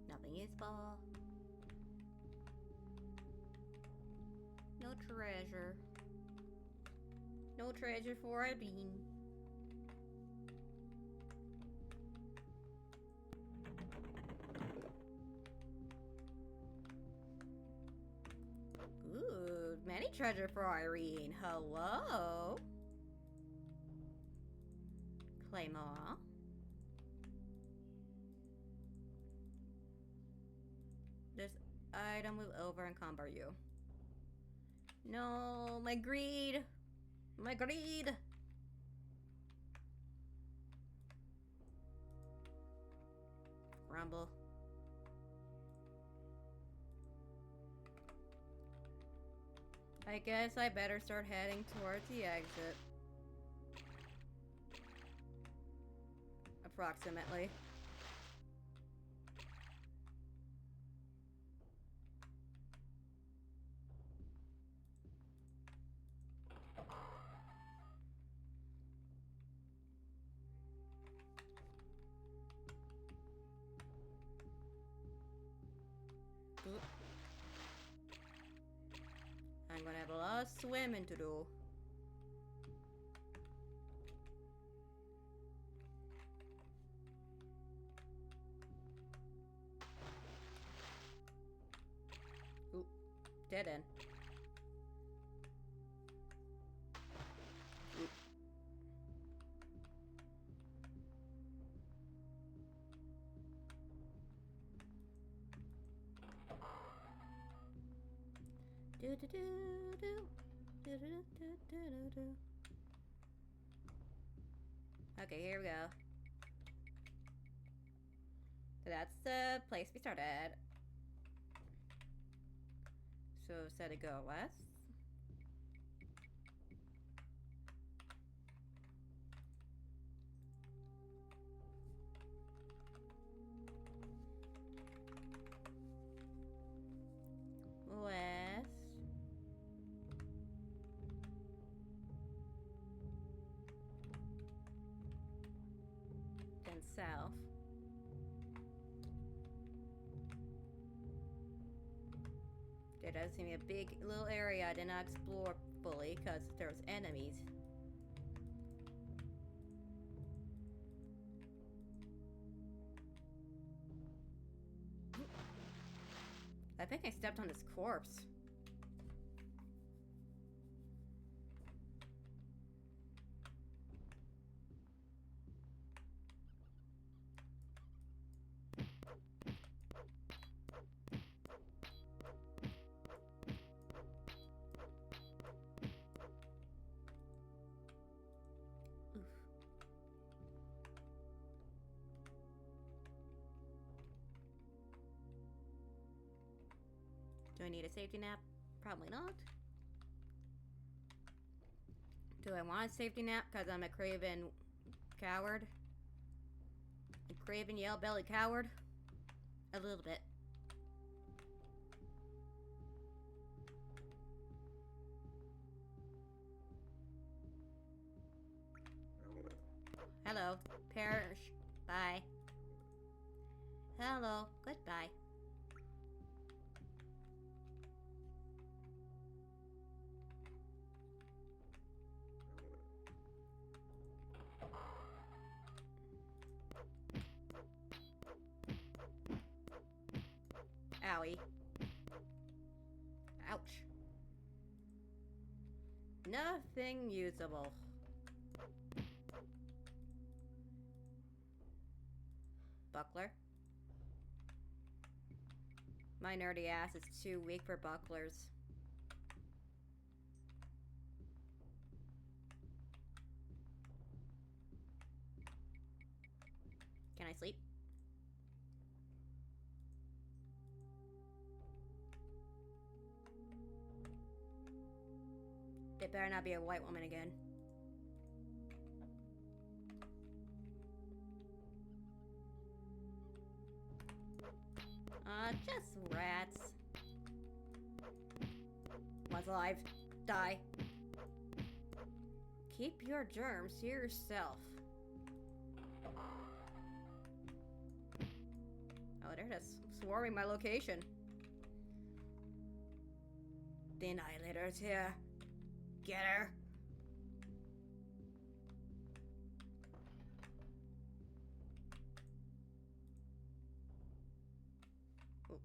Nothing useful. No treasure. No treasure for a bean. Ooh, many treasure for Irene. Hello. Claymore. This item will over encumber you. No, my greed. My greed. Rumble. I guess I better start heading towards the exit. Approximately. Oop. I'm gonna have a lot of swimming to do. Oop. Dead end. Oop. Do do do do do do do do do. Okay, here we go. So that's the place we started. So instead of go west. West. Then south. There does seem to be a big little area I did not explore fully because there's enemies. I think I stepped on this corpse. Do I need a safety nap? Probably not. Do I want a safety nap because I'm a craven coward? A craven yell-belly coward? A little bit. Hello. Perish. Bye. Hello. Goodbye. Owie. Ouch. Nothing usable. Buckler. My nerdy ass is too weak for bucklers. Can I sleep? It better not be a white woman again. Just rats. One's alive. Die. Keep your germs to yourself. Oh, they're just swarming my location. The Annihilator's here. Get her. Ooh,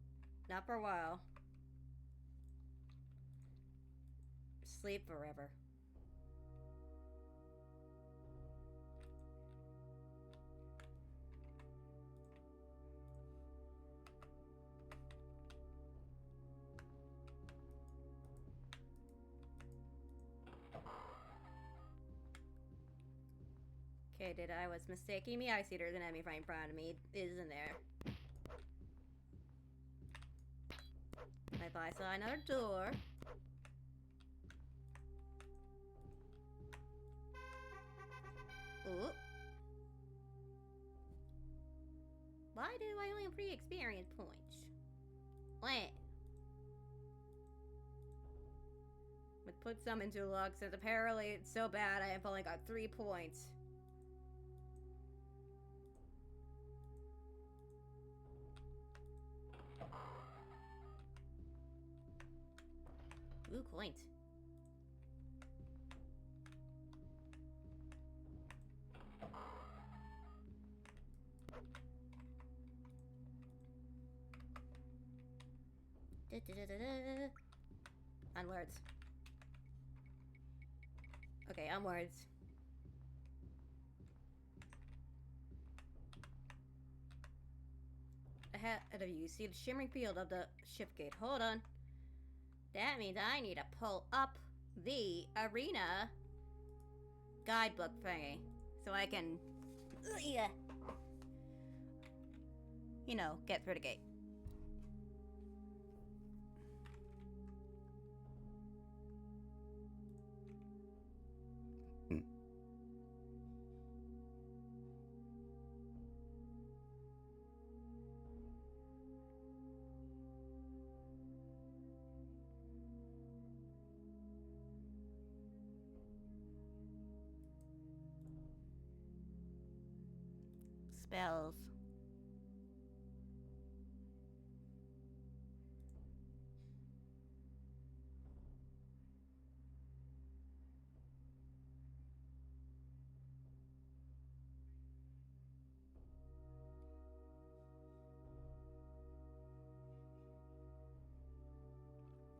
not for a while. Sleep forever. Okay, I was mistaking me. I see there's an enemy right in front of me. It isn't there. I thought I saw another door. Ooh. Why do I only have 3 experience points? What? But put some into luck since apparently it's so bad I have only got 3 points. Ooh, coins. Onwards. Okay, onwards. Ahead of you, see the shimmering field of the shift gate. Hold on. That means I need to pull up the arena guidebook thingy so I can, you know, get through the gate. Spells.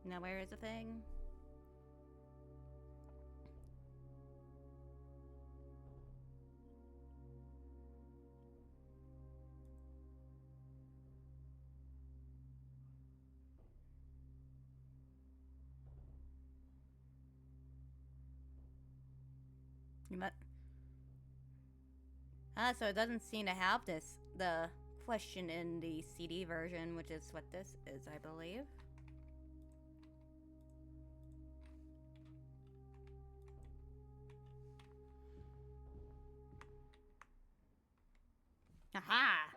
Now where is the thing? You might. So it doesn't seem to have the question in the CD version, which is what this is, I believe. Aha!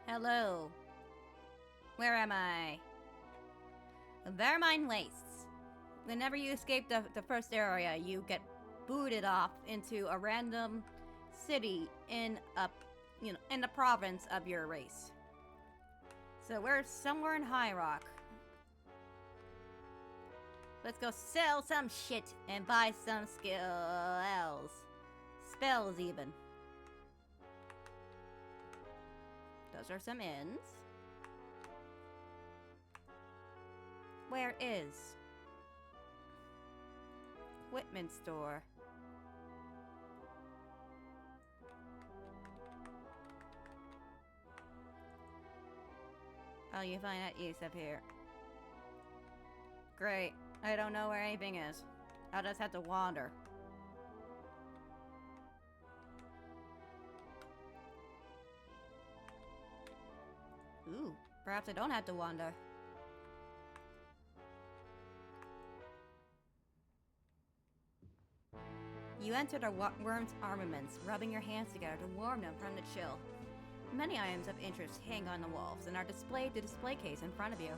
Hello. Where am I? The Vermine Wastes. Whenever you escape the first area, you get booted off into a random city in in the province of your race. So we're somewhere in High Rock. Let's go sell some shit and buy some skills. Spells even. Those are some inns. Where is equipment store? Oh, you find that use up here. Great. I don't know where anything is. I'll just have to wander. Ooh, perhaps I don't have to wander. You enter the worm's armaments, rubbing your hands together to warm them from the chill. Many items of interest hang on the walls and are displayed the display case in front of you.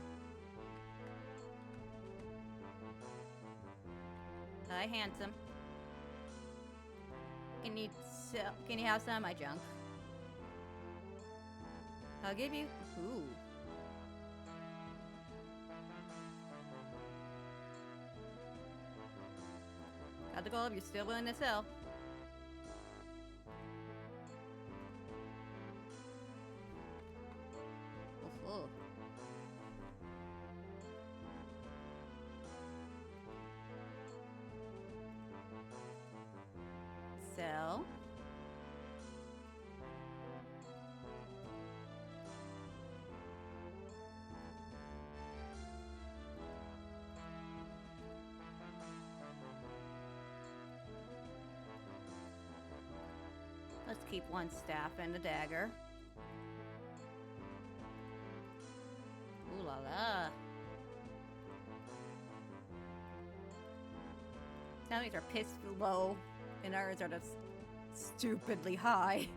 Hi, handsome. Can you have some of my junk? I'll give you. Ooh. Got the goal if you're still willing to sell. Oh. Sell. Let's keep one staff and a dagger. Ooh la la. Some of these are pissed low, and ours are just stupidly high.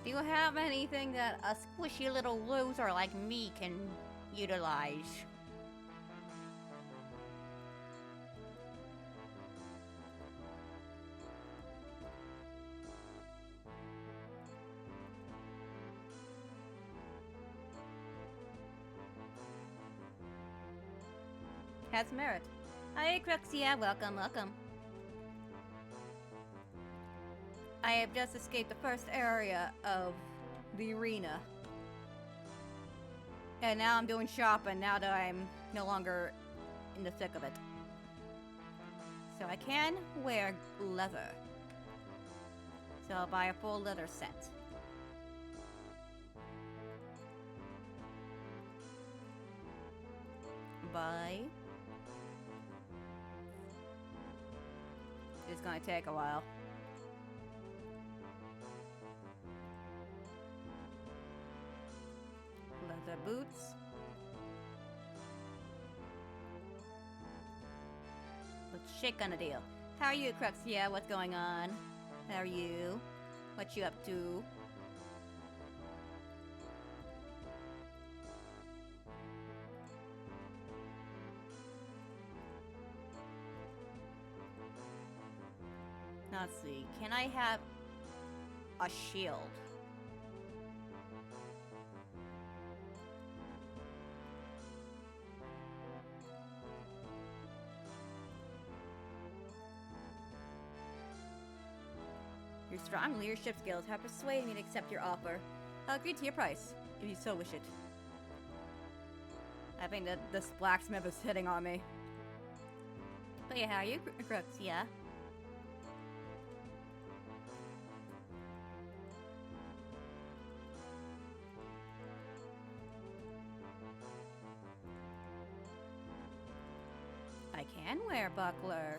Do you have anything that a squishy little loser like me can utilize? has merit. Hi, Cruxia. Welcome, welcome. I have just escaped the first area of the arena. And now I'm doing shopping now that I'm no longer in the thick of it. So I can wear leather. So I'll buy a full leather set. Buy. It's gonna take a while. Leather boots. Let's shake on a deal. How are you, Cruxia? What's going on? How are you? What you up to? Let's see. Can I have a shield? Your strong leadership skills have persuaded me to accept your offer. I'll agree to your price, if you so wish it. I think that this blacksmith is hitting on me. But yeah, how are you, Crooks? Yeah. I can wear buckler.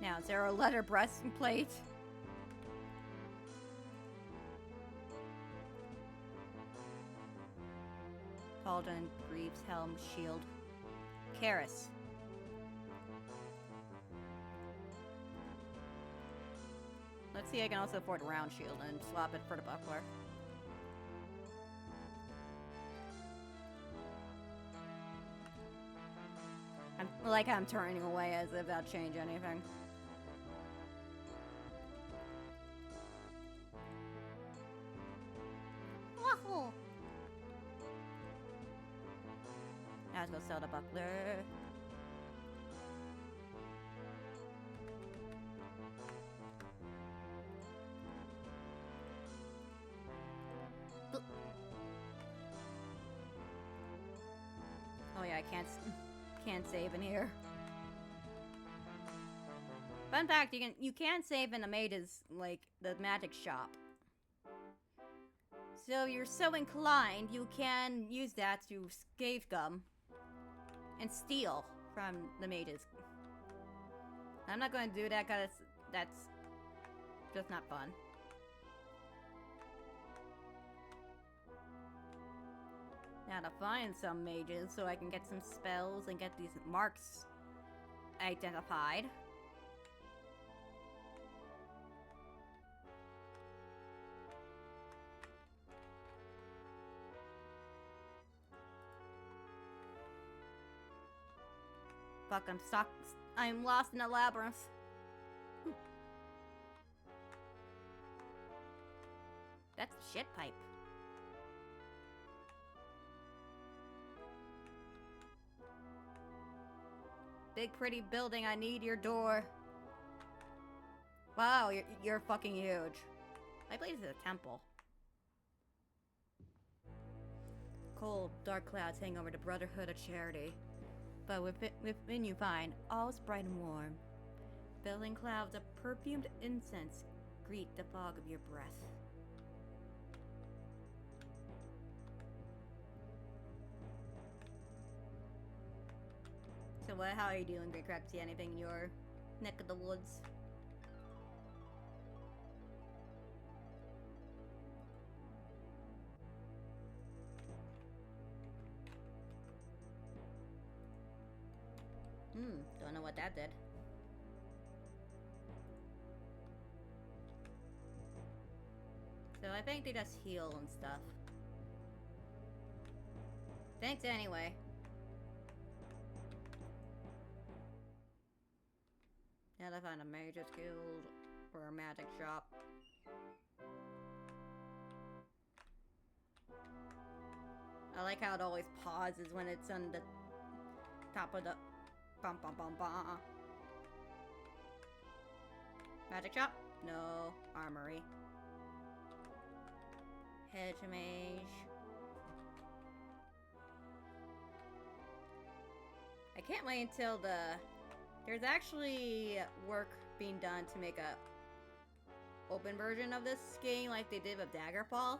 Now, is there a leather breastplate? Pauldron, Greaves, Helm, Shield. Karis. Let's see, I can also afford a round shield and swap it for the buckler. I'm turning away as if that'll change anything. Wahoo! Now let's go sell the buckler. Oh yeah, I can't save in here. Fun fact, you can save in the mage's, like, the magic shop. So if you're so inclined, you can use that to scave gum and steal from the mages. I'm not going to do that because that's just not fun. Now to find some mages so I can get some spells and get these marks identified. Fuck, I'm stuck. I'm lost in a labyrinth. That's the shit pipe. Big pretty building, I need your door. Wow, you're fucking huge. I believe this is a temple. Cold, dark clouds hang over the Brotherhood of Charity. But within you find all's bright and warm. Billowing clouds of perfumed incense greet the fog of your breath. So how are you doing, Great Crab? See anything in your neck of the woods? Don't know what that did. So I think they just heal and stuff. Thanks anyway. Now I find a Mage's Guild or a magic shop. I like how it always pauses when it's on the top of the bum bum bum bum. Magic shop? No. Armory. Hedge mage. I can't wait until there's actually work being done to make a open version of this game like they did with Daggerfall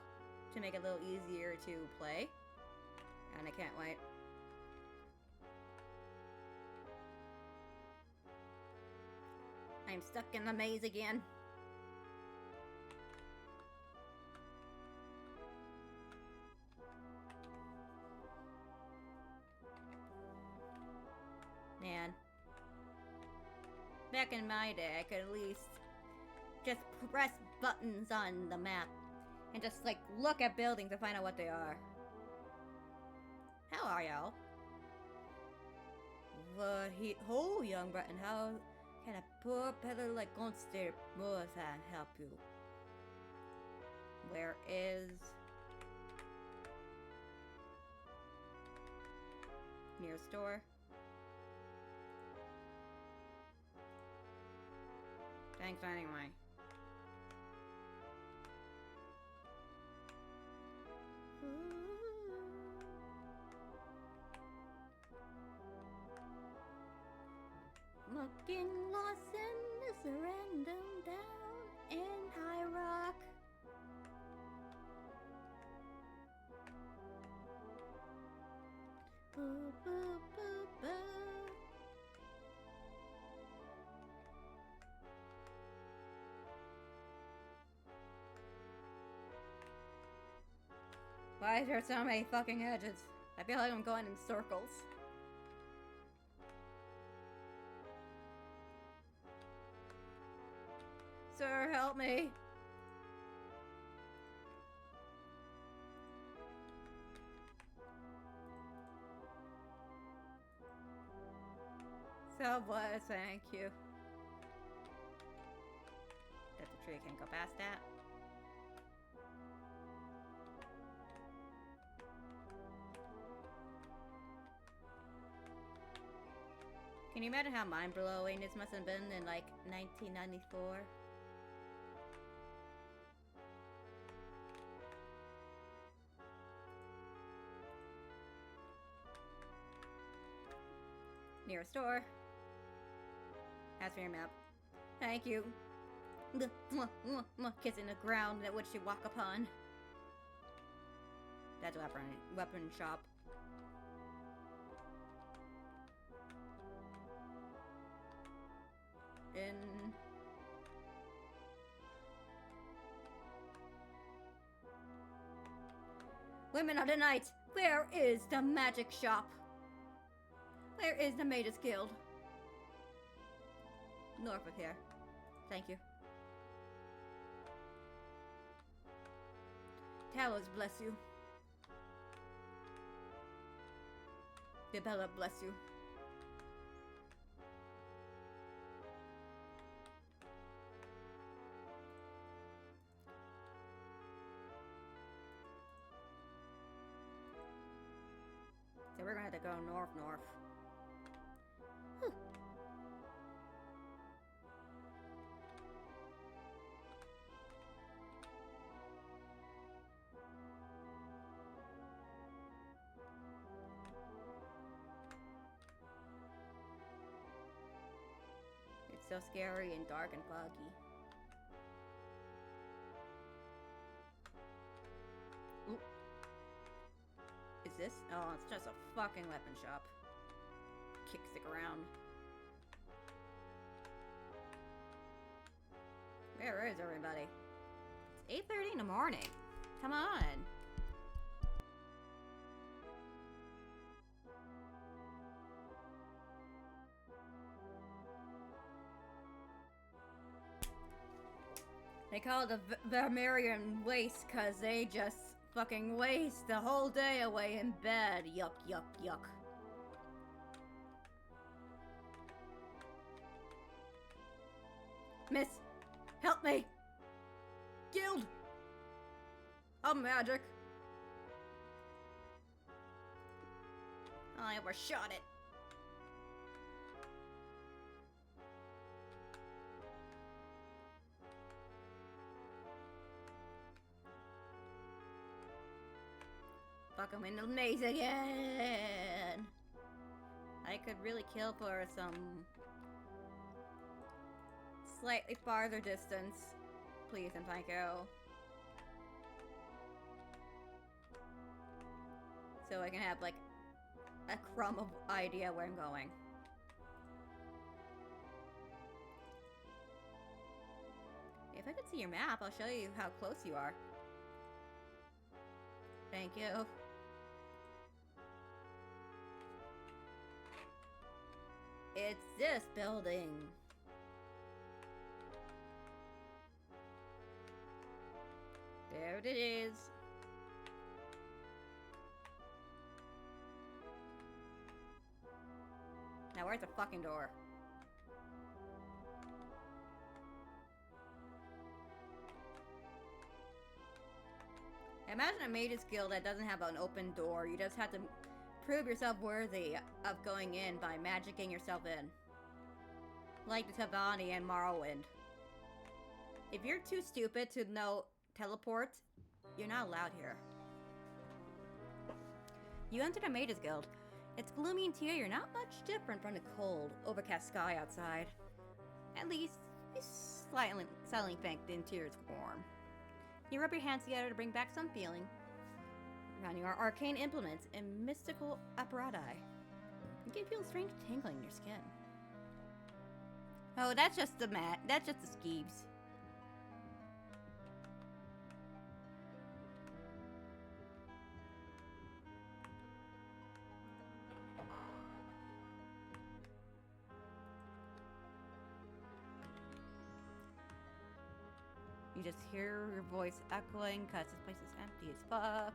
to make it a little easier to play. And I can't wait. I'm stuck in the maze again. Man. Back in my day, I could at least just press buttons on the map and just, like, look at buildings to find out what they are. How are y'all? Oh, young Breton, how can a poor peddler like Gonster Moorthan help you? Where is... near store? Thanks anyway. Looking lost in this random down in High Rock. Boo, boo, boo, boo. Why is there so many fucking edges? I feel like I'm going in circles. Sir, help me. Subway, thank you. That the tree can go past that. Can you imagine how mind-blowing this must have been in, like, 1994? Near a store. Ask for your map. Thank you. Kissing the ground that which you walk upon. That's a weapon shop. In... Women of the night, where is the magic shop? Where is the Mage's Guild? North of here. Thank you. Talos bless you. Bibella bless you. So we're gonna have to go north. Whew. It's so scary and dark and foggy. Ooh. Is this? Oh, it's just a fucking weapon shop. Kick stick around. Where is everybody? It's 8:30 in the morning. Come on. They call it the Vermirion Waste because they just fucking waste the whole day away in bed. Yuck, yuck, yuck. Miss, help me! Guild! I'm magic. I overshot it. Fuck, I'm in the maze again. I could really kill for some slightly farther distance. Please and thank you. So I can have like a crumb of idea where I'm going. If I could see your map, I'll show you how close you are. Thank you. It's this building. There it is. Now where's the fucking door? Imagine a mage's guild that doesn't have an open door. You just have to prove yourself worthy of going in by magicking yourself in. Like the Tavani and Morrowind. If you're too stupid to know teleport, you're not allowed here. You enter the mage's guild. It's gloomy interior, not much different from the cold, overcast sky outside. At least, you slightly think the interior is warm. You rub your hands together to bring back some feeling. Around you are arcane implements and mystical apparatus. You can feel a strange tingling in your skin. Oh, that's just the that's just the skeeves. You just hear your voice echoing because this place is empty as fuck.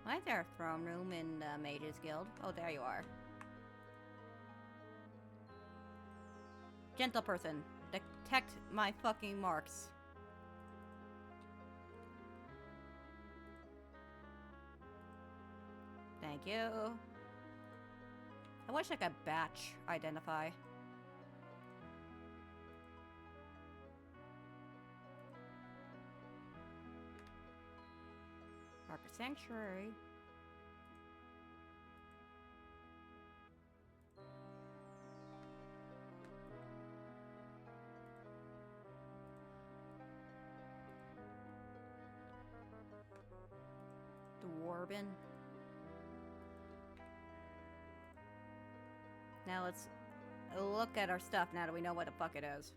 Why is there a throne room in the Mages Guild? Oh, there you are. Gentle person, detect my fucking marks. Thank you. I wish I could batch identify. Marker Sanctuary. Dwarven. Now let's look at our stuff now that we know what the fuck it is.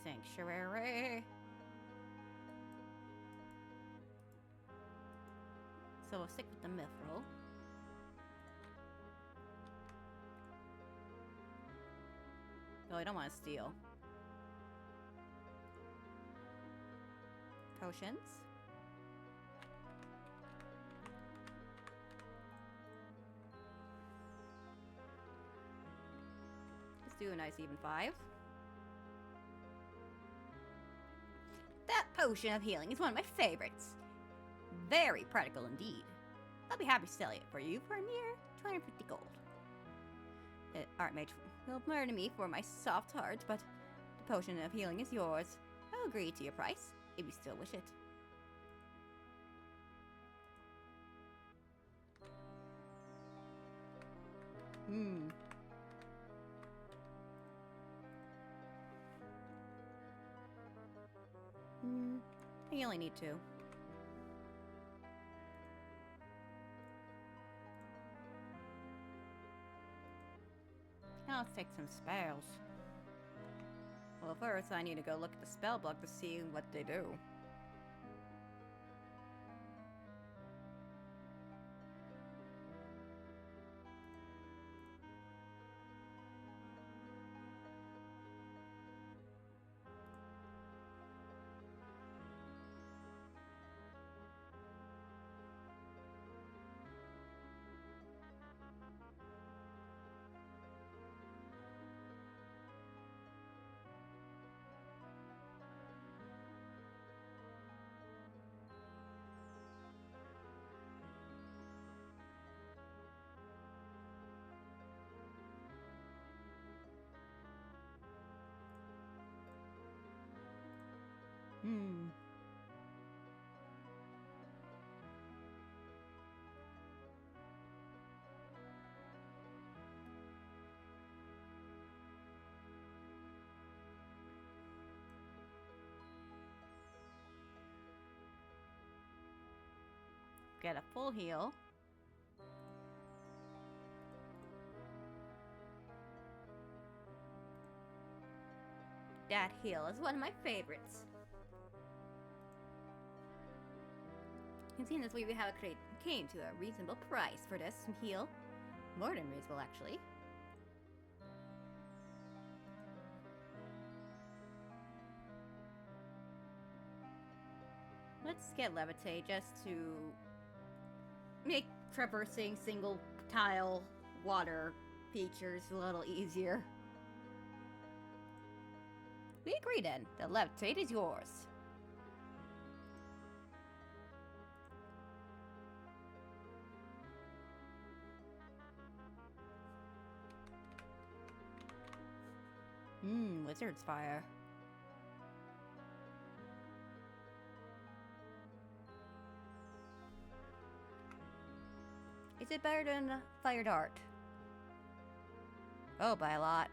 Sanctuary. So we'll stick with the mithril. No, I don't want to steal. Potions. Let's do a nice even 5. That potion of healing is one of my favorites. Very practical indeed. I'll be happy to sell it for you for a mere 250 gold. Archmage will murder me for my soft heart, but the potion of healing is yours. I'll agree to your price, if you still wish it. You only need 2. Now let's take some spells. Well, first I need to go look at the spell book to see what they do. Hmm. Get a full heal. That heal is one of my favorites. It seems as we have came to a reasonable price for this heal. More than reasonable, actually. Let's get levitate just to make traversing single tile water features a little easier. We agree then. The levitate is yours. Wizard's fire. Is it better than fire dart? Oh, by a lot.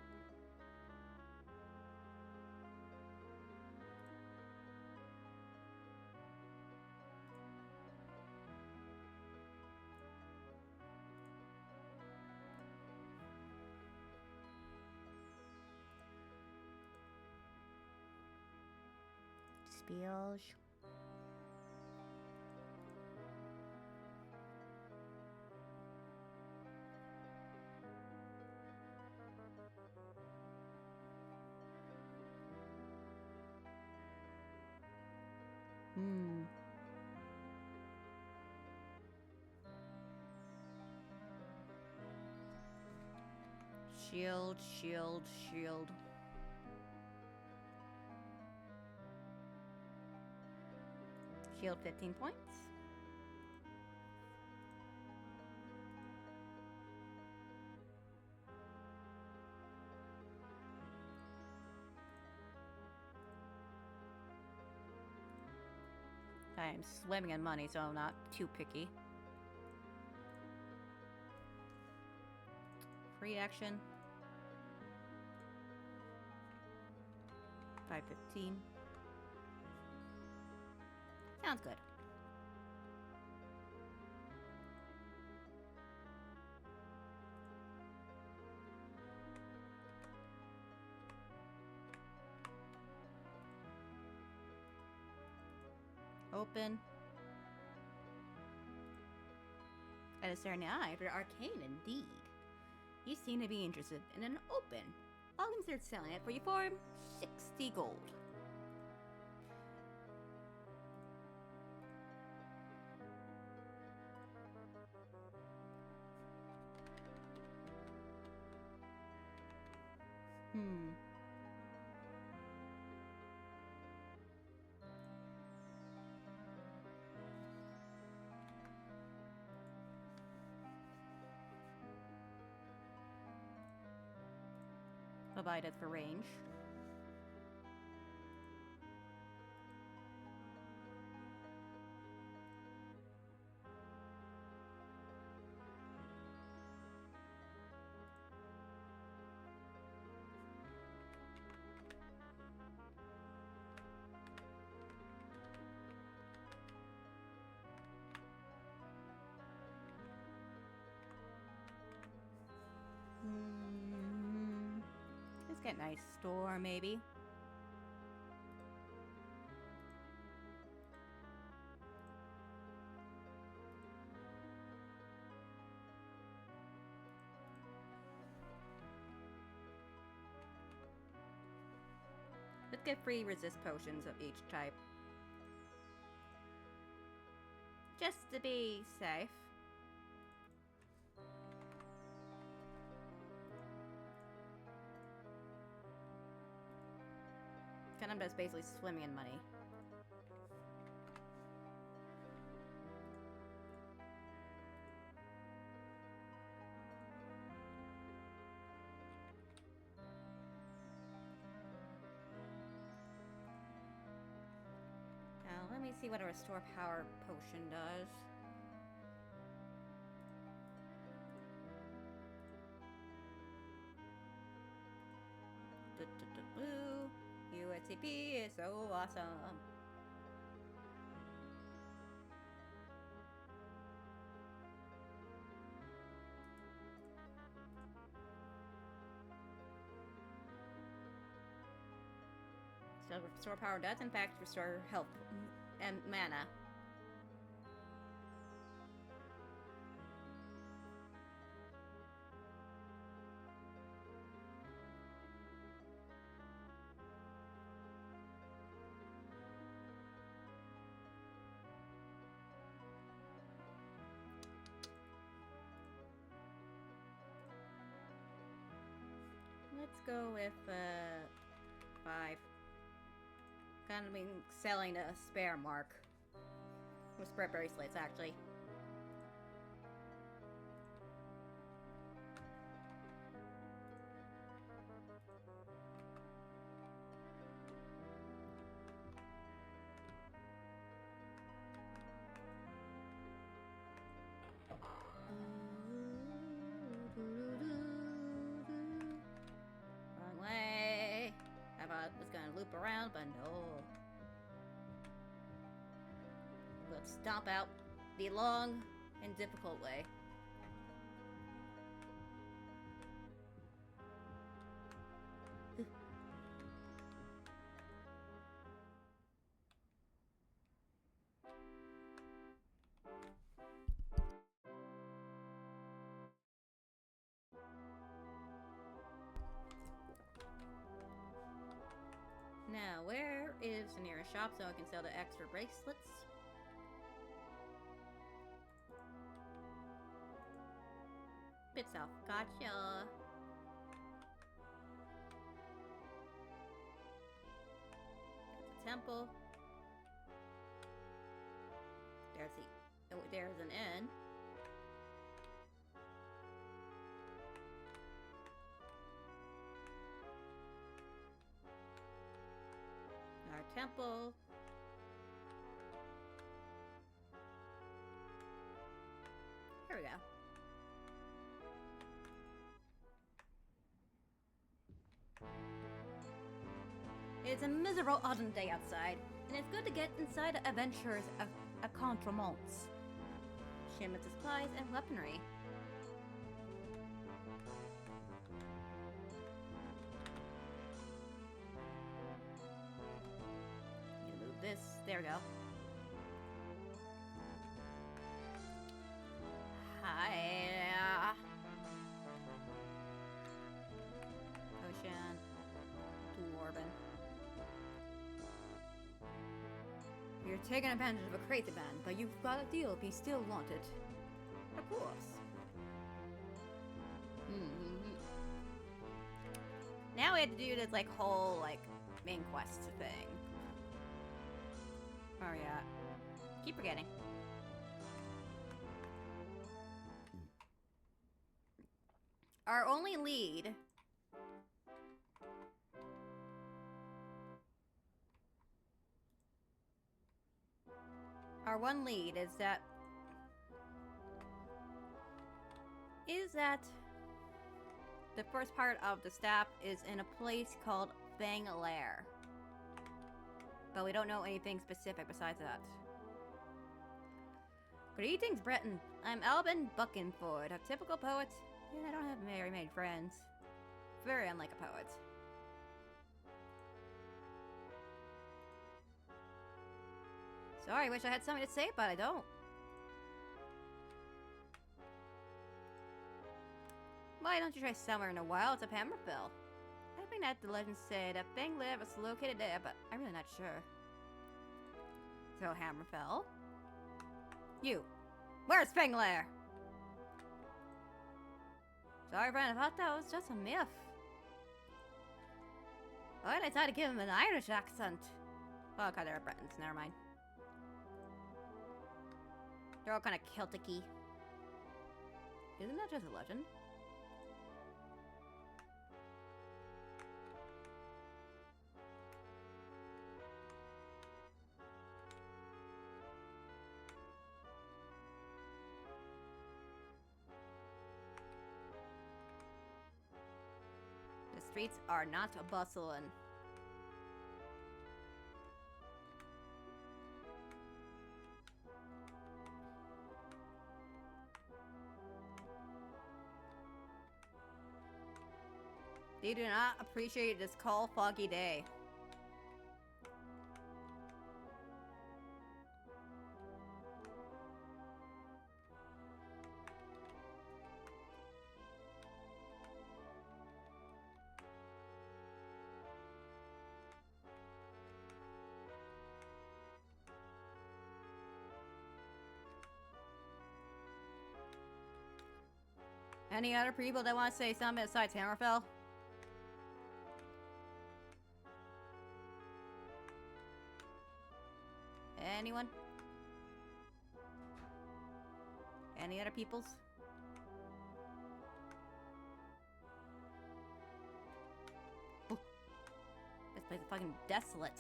Spills. Shield, shield, shield. Shield 15 points. I am swimming in money, so I'm not too picky. Free action. 515. Sounds good. Open. And a certain eye for arcane indeed. You seem to be interested in an open. I'll consider selling it for you for 60 gold. Provided for range. Let's get nice store, maybe. Let's get free resist potions of each type. Just to be safe. Kind of just basically swimming in money. me see what a restore power potion does. USCP is so awesome. So restore power does in fact restore health and mana. Let's go with 5. Kind of been selling a spare mark. With spare bracelets, actually. Wrong way. I thought it was gonna loop around, but no. Let's stomp out the long and difficult way. Now, where is the nearest shop so I can sell the extra bracelets? Bits off. Gotcha. There's a temple. There's the... Oh, there's an inn. Our temple. Here we go. It's a miserable autumn day outside, and it's good to get inside the adventures of accoutrements, shipments of supplies, and weaponry. You move this. There we go. Hi. Ocean. Dwarven. You're taking advantage of a crazy man, but you've got a deal if you still want it. Of course. Now we have to do this, like, whole, like, main quest thing. Oh, yeah. Keep forgetting. Our only lead... Our one lead is that the first part of the staff is in a place called Fang Lair. But we don't know anything specific besides that. Greetings, Breton. I'm Albin Buckenford, a typical poet, and I don't have very many friends. Very unlike a poet. Sorry, wish I had something to say, but I don't. Why don't you try somewhere in the wilds of Hammerfell? I think that the legend said that Fanglair was located there, but I'm really not sure. So, Hammerfell? You! Where's Fanglair? Sorry, friend, I thought that was just a myth. Why did I try to give him an Irish accent? Oh, okay, they're Bretons, never mind. They're all kind of Celtic-y. Isn't that just a legend? streets are not bustling. They do not appreciate this cold, foggy day. Any other people that want to say something besides Hammerfell? Anyone? Any other peoples? Oh. This place is fucking desolate.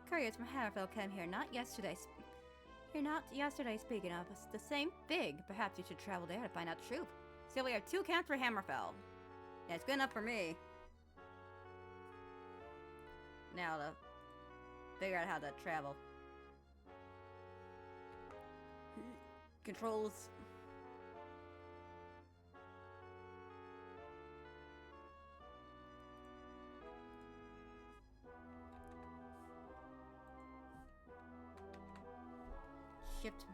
Couriers from Hammerfell came here not yesterday. Speaking of, it's the same thing. Perhaps you should travel there to find out the truth. So we have 2 camps for Hammerfell. Yeah, it's good enough for me. Now to figure out how to travel. Controls. Shift.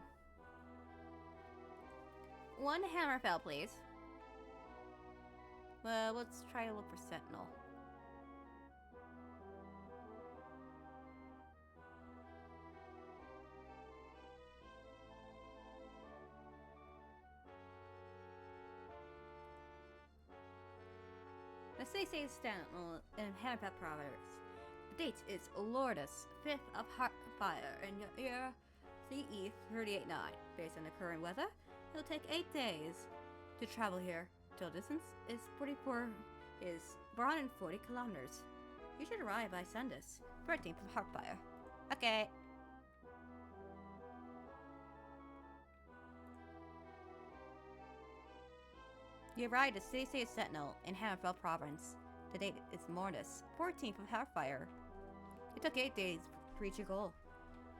1 Hammerfell, please. Well, let's try to look for Sentinel. The city says Sentinel in Hammerfell Province. The date is Lourdes, 5th of Heartfire in the year CE 389. Based on the current weather, it'll take 8 days to travel here. Total distance is 440 kilometers. You should arrive by Sundays, 13th of Heartfire. Okay. You arrived at City Sentinel in Hammerfell Province. The date is Mortis, 14th of Heartfire. It took 8 days to reach your goal.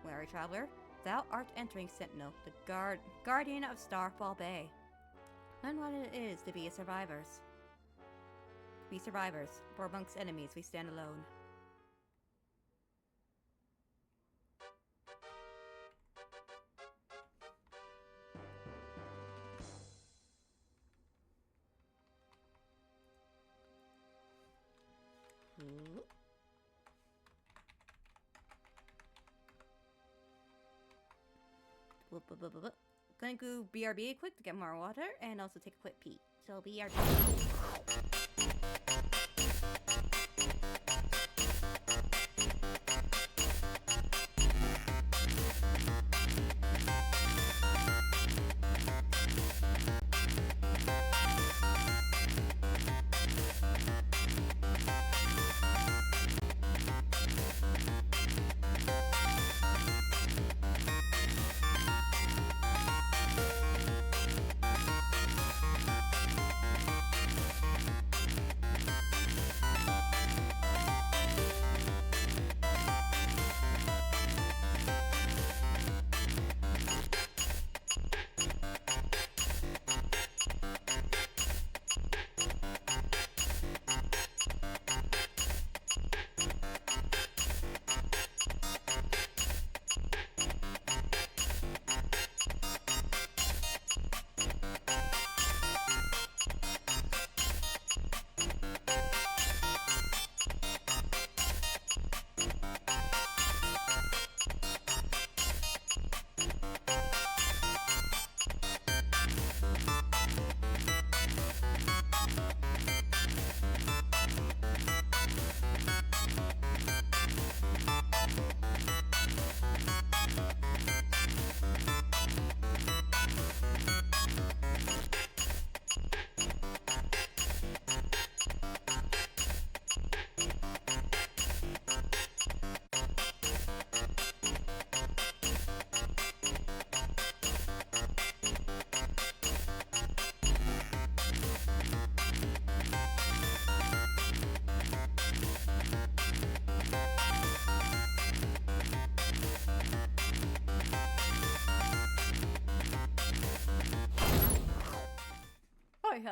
Wary traveler, thou art entering Sentinel, the guardian of Starfall Bay. Learn what it is to be survivors. We survivors, for amongst enemies we stand alone. Gonna go BRB quick to get more water and also take a quick pee. So BRB.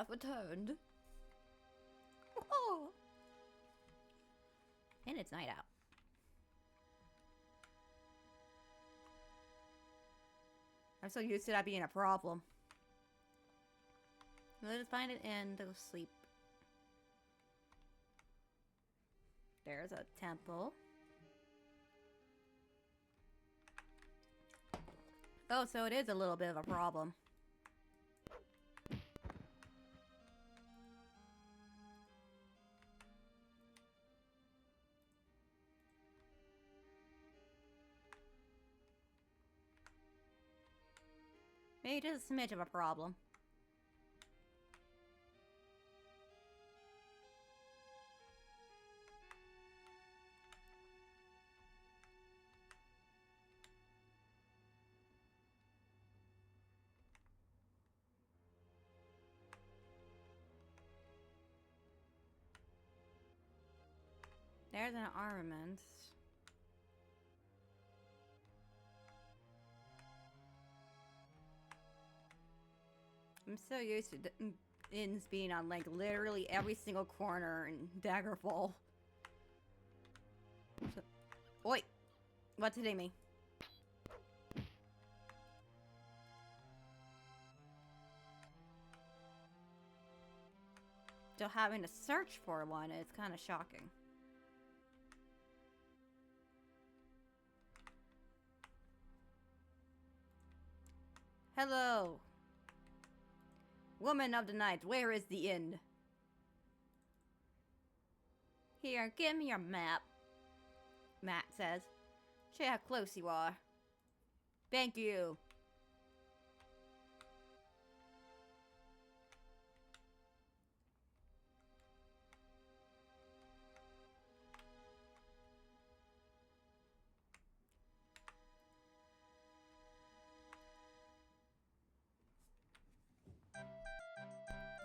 have returned. Oh. And it's night out. I'm so used to that being a problem. Let us find it and go sleep. There's a temple. Oh, so it is a little bit of a problem. Maybe just a smidge of a problem. There's an armament. I'm so used to inns being on like literally every single corner in Daggerfall. So, oi! What's hitting me? So having to search for one is kind of shocking. Hello. Woman of the night, where is the inn? Here, give me your map. Matt says. Show how close you are. Thank you.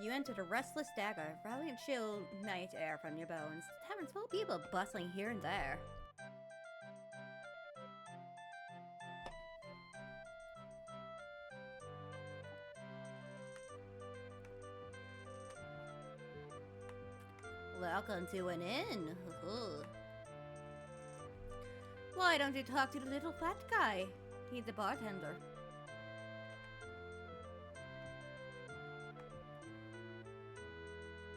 You enter the restless dagger, rallying chill night air from your bones. The tavern's full of people bustling here and there. Welcome to an inn. Why don't you talk to the little fat guy? He's the bartender.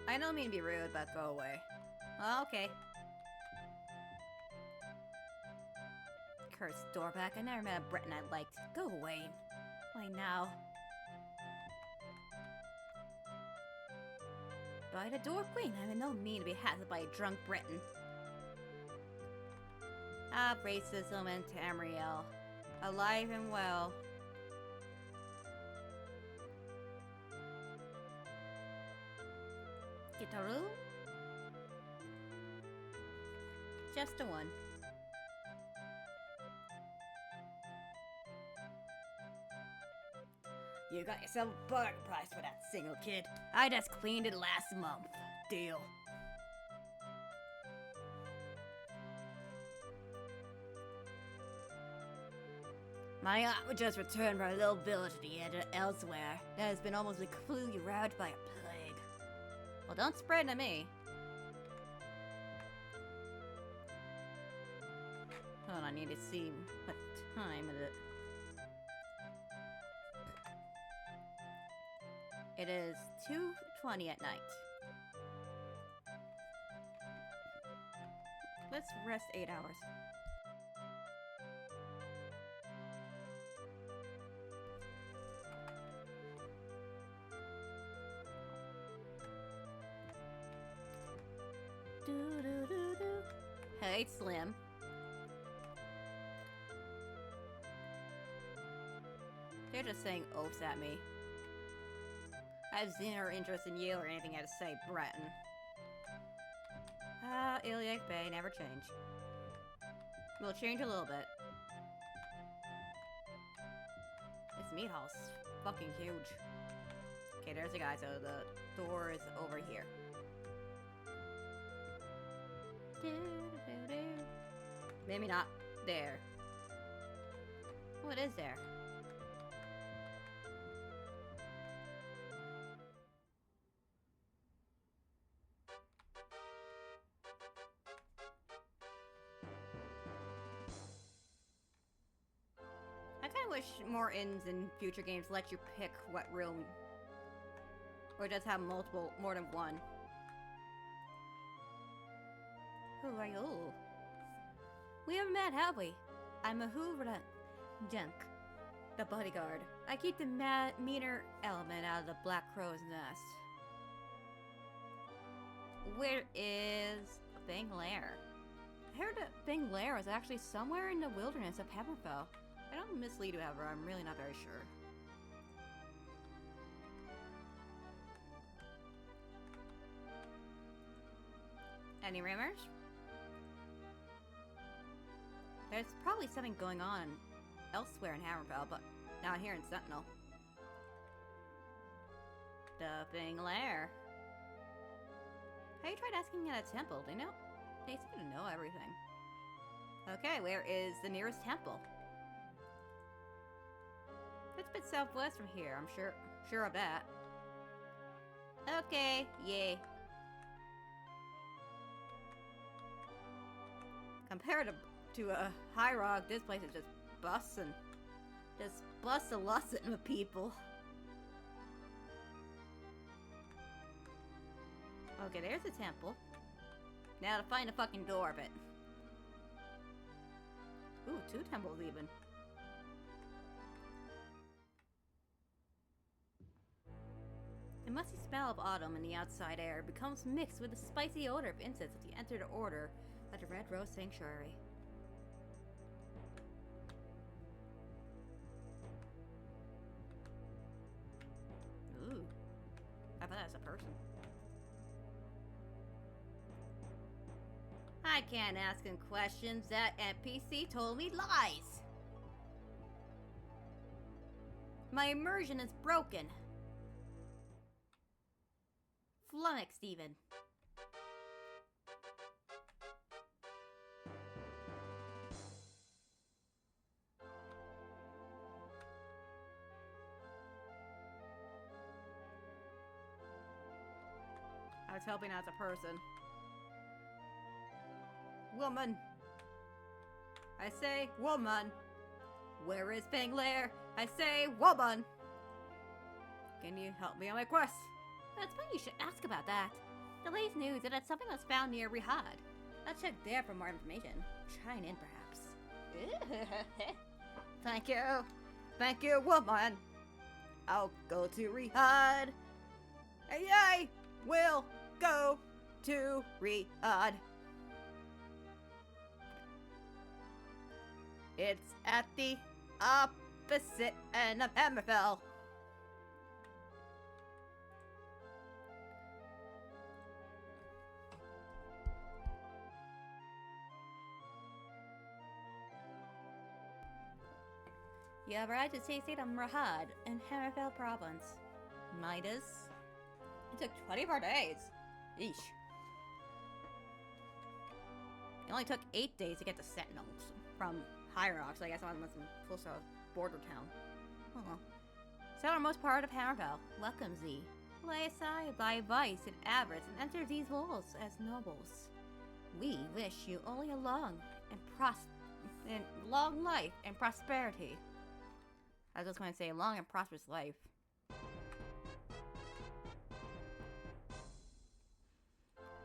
I don't mean to be rude, but go away. Oh, okay. Cursed doorback. I never met a Breton I liked. Go away. Why now? By the door queen, I have no mean to be hassled by a drunk Breton. Ah, racism and Tamriel. Alive and well. Get a room? Just the one. You got yourself a bargain price for that single kid. I just cleaned it last month. Deal. My aunt would just return from a little village at the end of elsewhere that has been almost completely ravaged by a plague. Well, don't spread to me. Hold on, I need to see what time is it. It is 2:20 at night. Let's rest 8 hours. Hey, Slim. They're just saying oafs at me. I have zero interest in you or anything I had to say, Breton. Ah, Iliac Bay never change. We'll change a little bit. This meat hall's fucking huge. Okay, there's the guy, so the door is over here. Maybe not there. What is there? wish more inns in future games let you pick what room, or just have more than one. Who are you? We haven't met, have we? I'm a Hoover Dunk, the bodyguard. I keep the meaner element out of the Black Crow's nest. Where is Fang Lair? I heard that Fang Lair is actually somewhere in the wilderness of Hammerfell. I don't mislead you ever, I'm really not very sure. Any rumors? There's probably something going on elsewhere in Hammerfell, but not here in Sentinel. The Fang Lair. Have you tried asking at a temple? They seem to know everything. Okay, where is the nearest temple? It's a bit southwest from here, I'm sure of that. Okay, yay. Compared to a High Rock, this place is just bussin'. Just bustin' with people. Okay, there's the temple. Now to find the fucking door of it. Ooh, 2 temples even. The musty smell of autumn in the outside air becomes mixed with the spicy odor of incense as you enter the order at the Red Rose Sanctuary. Ooh. I bet that's a person. I can't ask him questions. That NPC told me lies. My immersion is broken. Flummoxed even. I was hoping as a person. Woman. I say woman. Where is Fang Lair? I say woman. Can you help me on my quest? That's funny you should ask about that. The latest news is that something was found near Rihad. Let's check there for more information. Chime in, perhaps. Thank you. Thank you, woman. I'll go to Rihad. Hey, I will go to Rihad. It's at the opposite end of Hammerfell. You have arrived at state of Rahad in Hammerfell province. Midas? It took 24 days. Eesh. It only took 8 days to get to Sentinels from High Rock, so I guess I must be close to a border town. Oh well. Southernmost part of Hammerfell. Welcome, Z. Lay aside thy vice and avarice and enter these walls as nobles. We wish you only a long life and prosperity. I was just going to say long and prosperous life.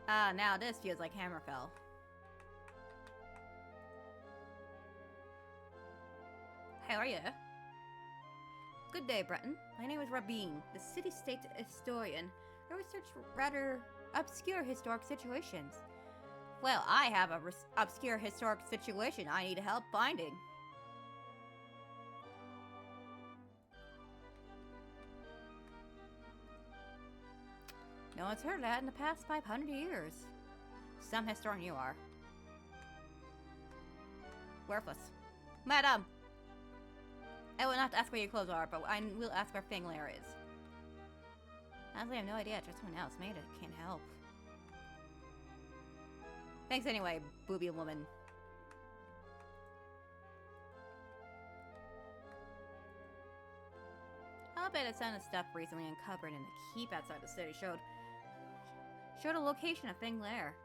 Ah, now this feels like Hammerfell. How are you? Good day, Breton. My name is Rabin, the city-state historian. I research rather obscure historic situations. Well, I have a obscure historic situation I need help finding. No one's heard of that in the past 500 years. Some historian you are. Worthless. Madam! I will not ask where your clothes are, but I will ask where Fang Lair is. Honestly, I have no idea. Just someone else made it. Can't help. Thanks anyway, booby woman. I'll bet a ton of stuff recently uncovered in the keep outside the city showed a location of Fang Lair.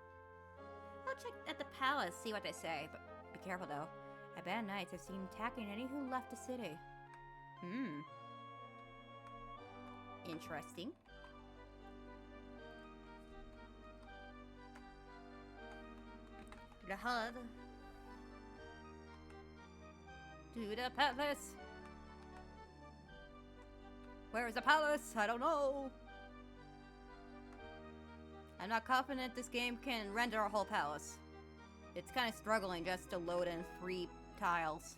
I'll check at the palace, see what they say, but be careful though. Bad knights have seen attacking any who left the city. Hmm. Interesting. The HUD. To the palace. Where is the palace? I don't know. I'm not confident this game can render a whole palace. It's kind of struggling just to load in 3 tiles.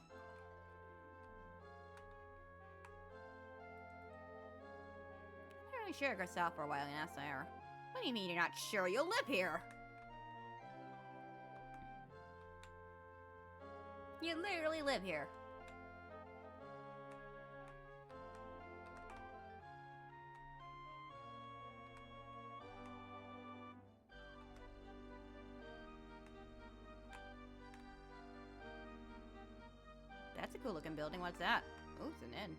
You're really sure yourself for a while, Sarah. What do you mean you're not sure? You live here! You literally live here. That's a cool looking building. What's that? Oh, it's an inn.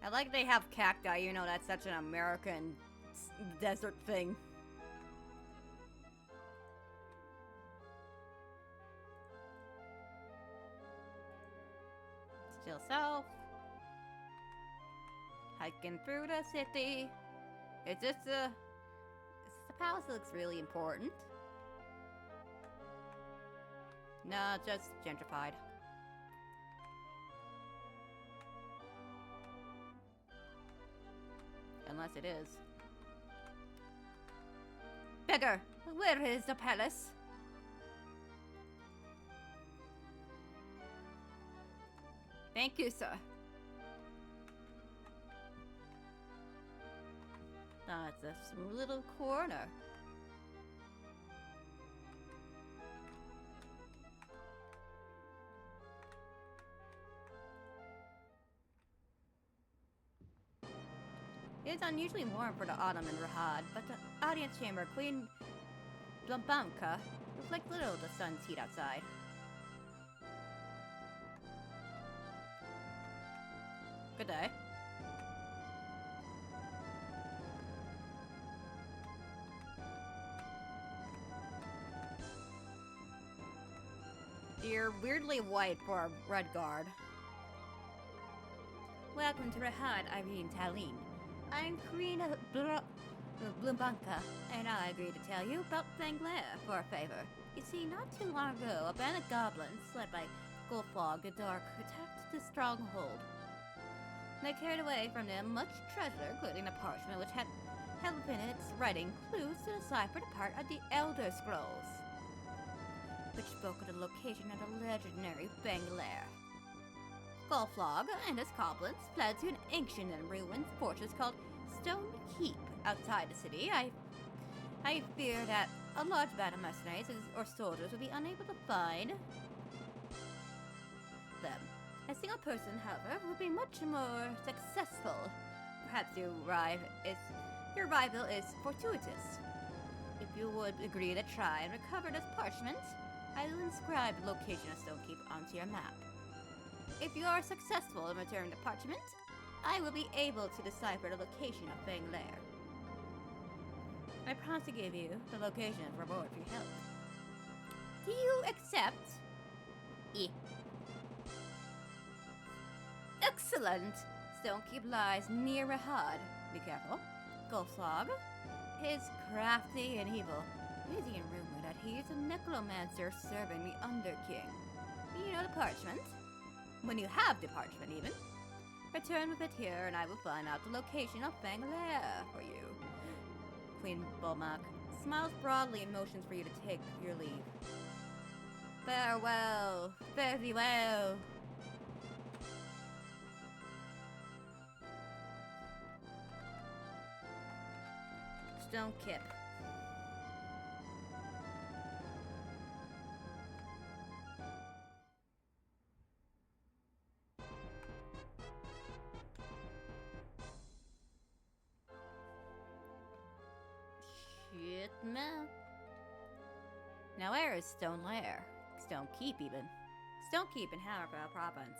I like they have cacti, you know, that's such an American desert thing. Still south. Hiking through the city. It's just the palace looks really important. No, just gentrified. Unless it is. Beggar, where is the palace? Thank you, sir. That's a little corner. It's unusually warm for the autumn in Rahad, but the audience chamber, Queen Blumbanka, reflects little of the sun's heat outside. Good day. You're weirdly white for a red guard. Welcome to Rahad, Irene Talene. I'm Queen Blumbanka, and I agree to tell you about Banglair for a favor. You see, not too long ago, a band of goblins, led by Goldfog the Dark, attacked the stronghold. They carried away from them much treasure, including the parchment which had held in its writing clues to decipher the part of the Elder Scrolls, which spoke of the location of the legendary Banglair. Goldflog and his goblins fled to an ancient and ruined fortress called Stone Keep outside the city. I fear that a large band of mercenaries or soldiers would be unable to find them. A single person, however, would be much more successful. Perhaps your arrival is fortuitous. If you would agree to try and recover this parchment, I will inscribe the location of Stone Keep onto your map. If you are successful in returning the parchment, I will be able to decipher the location of Banglair. I promise to give you the location and reward for your help. Do you accept? Excellent! Stonekeep lies near Rahad. Be careful. Goldflog is crafty and evil. It is even rumored that he is a necromancer serving the Underking. You know the parchment? When you have the parchment, even. Return with it here, and I will find out the location of Banglair for you. Queen Bulmak smiles broadly and motions for you to take your leave. Farewell. Fare thee well. Stone Kip. Shit, man. Now where is Stone Lair? Stone Keep, even. Stone Keep in Harappa province.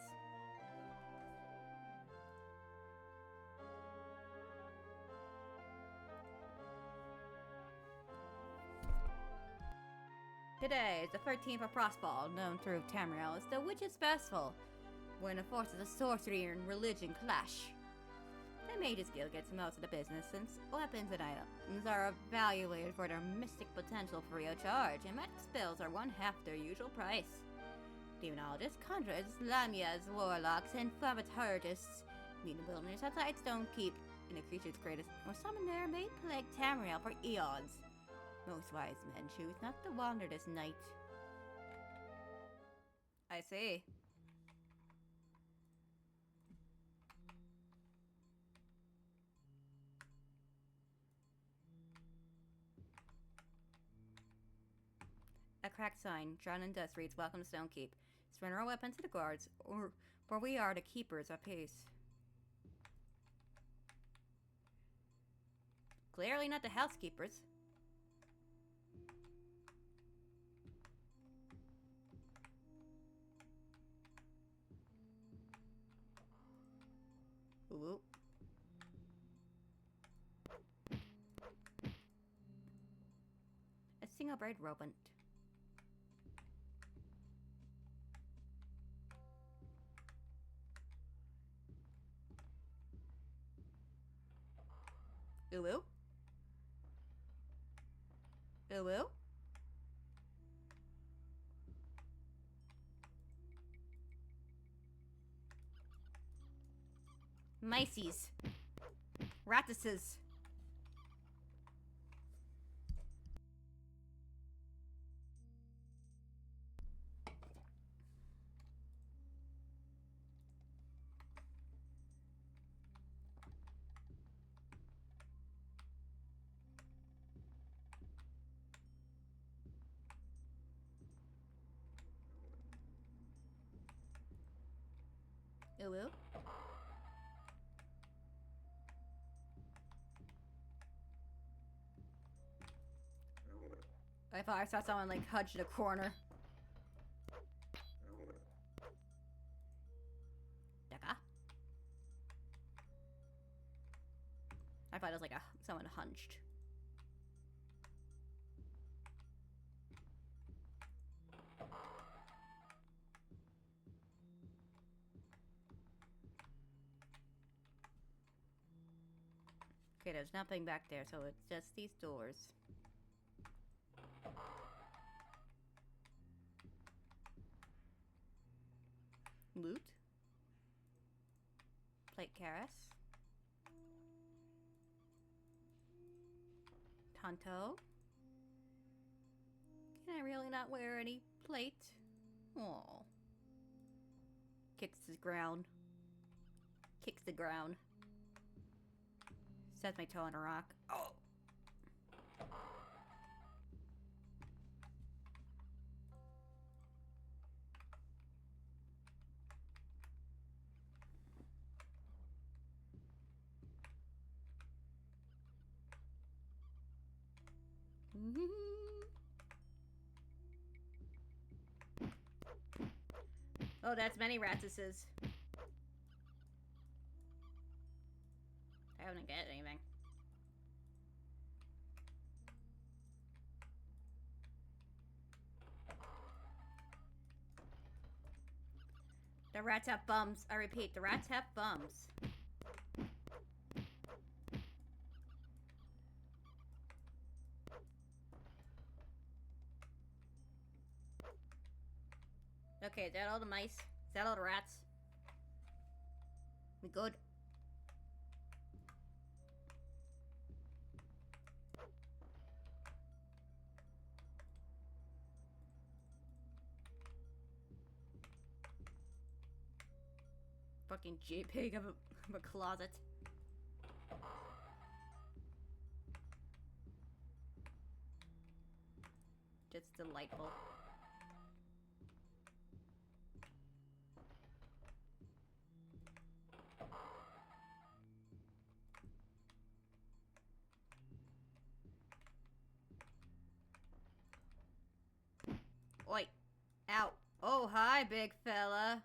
Today is the 13th of Frostfall, known through Tamriel as the Witches' Festival, when the forces of sorcery and religion clash. The Mages Guild gets most of the business since weapons and items are evaluated for their mystic potential free of charge, and magic spells are one half their usual price. Demonologists, conjurers, lamias, warlocks, and thaumaturgists meet in the wilderness outside Stonekeep, and the creature's greatest or summon there may plague Tamriel for eons. Most wise men choose not to wander this night. I see. A cracked sign, drawn in dust, reads, "Welcome to Stonekeep. Surrender our weapons to the guards, for we are the keepers of peace." Clearly not the housekeepers. Ooh. A single braid rodent. Ooh. Ooh. Mices. Ratises. Ooh. I thought I saw someone like hudge in a corner. Daka. I thought it was like someone hunched. Okay, there's nothing back there, so it's just these doors. Loot. Plate Karis. Tonto. Can I really not wear any plate? Oh. Kicks the ground. Kicks the ground. Sets my toe on a rock. Oh! Oh, that's many ratises. I haven't get anything. The rats have bums. I repeat, the rats have bums. Okay, is that all the mice? Is that all the rats? We good? Fucking JPEG of a closet. Just delightful. Oi. Ow. Oh, hi, big fella.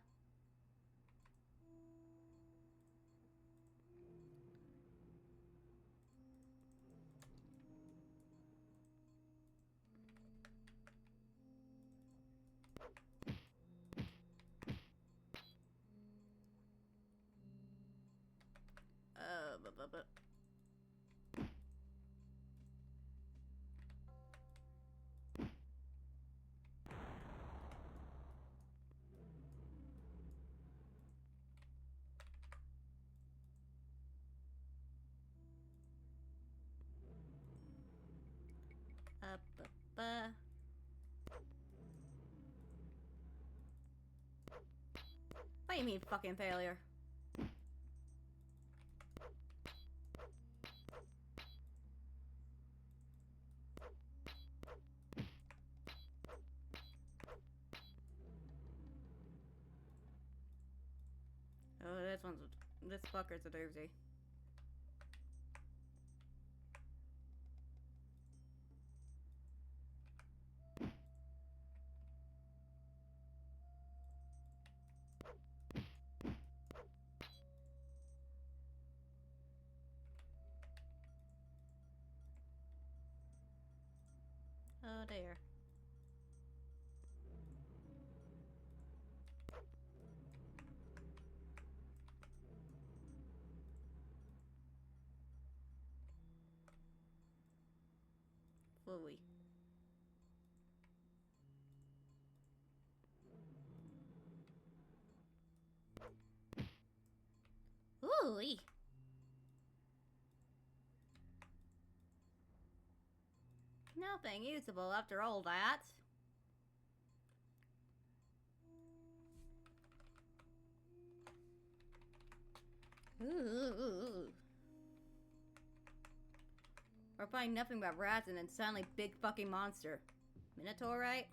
do you mean fucking failure? Oh, this fucker's a doozy. Oh dear. Fooey. Ooh-wee. Nothing usable after all that. Ooh. We're finding nothing but rats and then suddenly big fucking monster. Minotaur, right?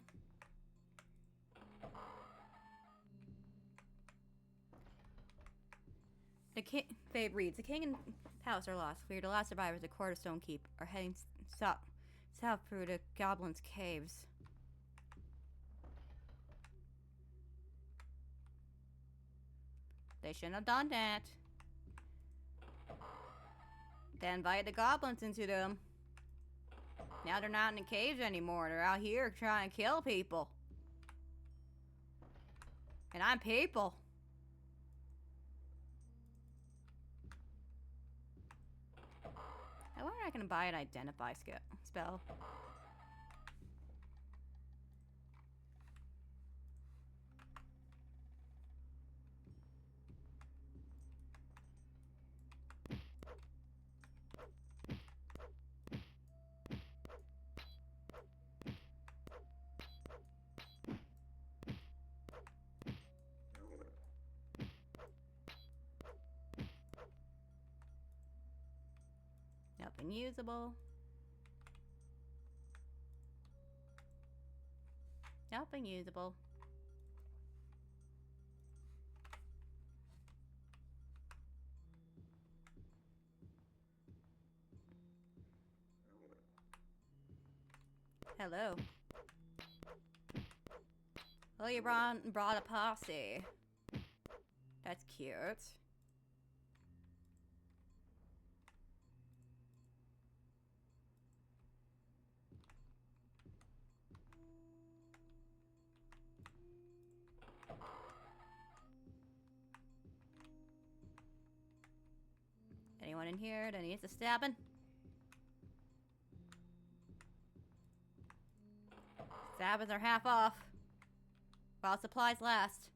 The king, Fabe reads, the king and house are lost. We are the last survivors of Cornerstone Keep. Are heading south through the Goblin's caves. They shouldn't have done that. They invited the goblins into them. Now they're not in the caves anymore. They're out here trying to kill people. And I'm people. I wonder if I can buy an identify spell. Nothing usable. Nothing usable. Hello. Oh, you brought a posse. That's cute. Anyone in here that needs a stabbing? Stabbings are half off. While supplies last.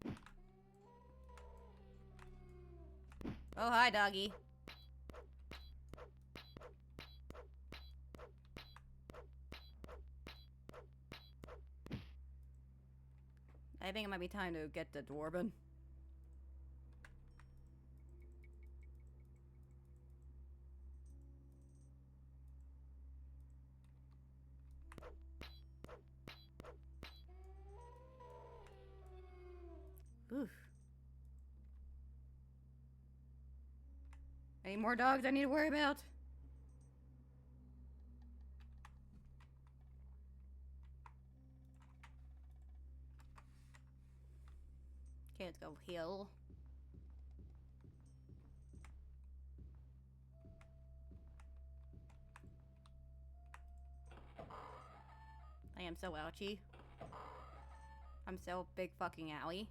Oh, hi, doggy. I think it might be time to get the dwarven. Oof. Any more dogs I need to worry about? Okay, let's go heal. I am so ouchy. I'm so big fucking owie.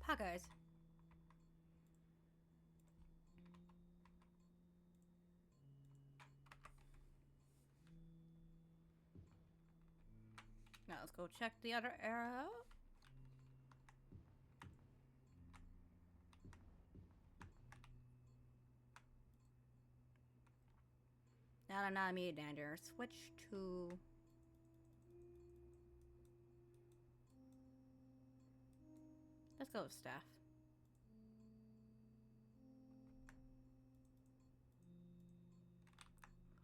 Poggers. Now let's go check the other arrow. I'm not immediate danger. Switch to... Let's go with staff.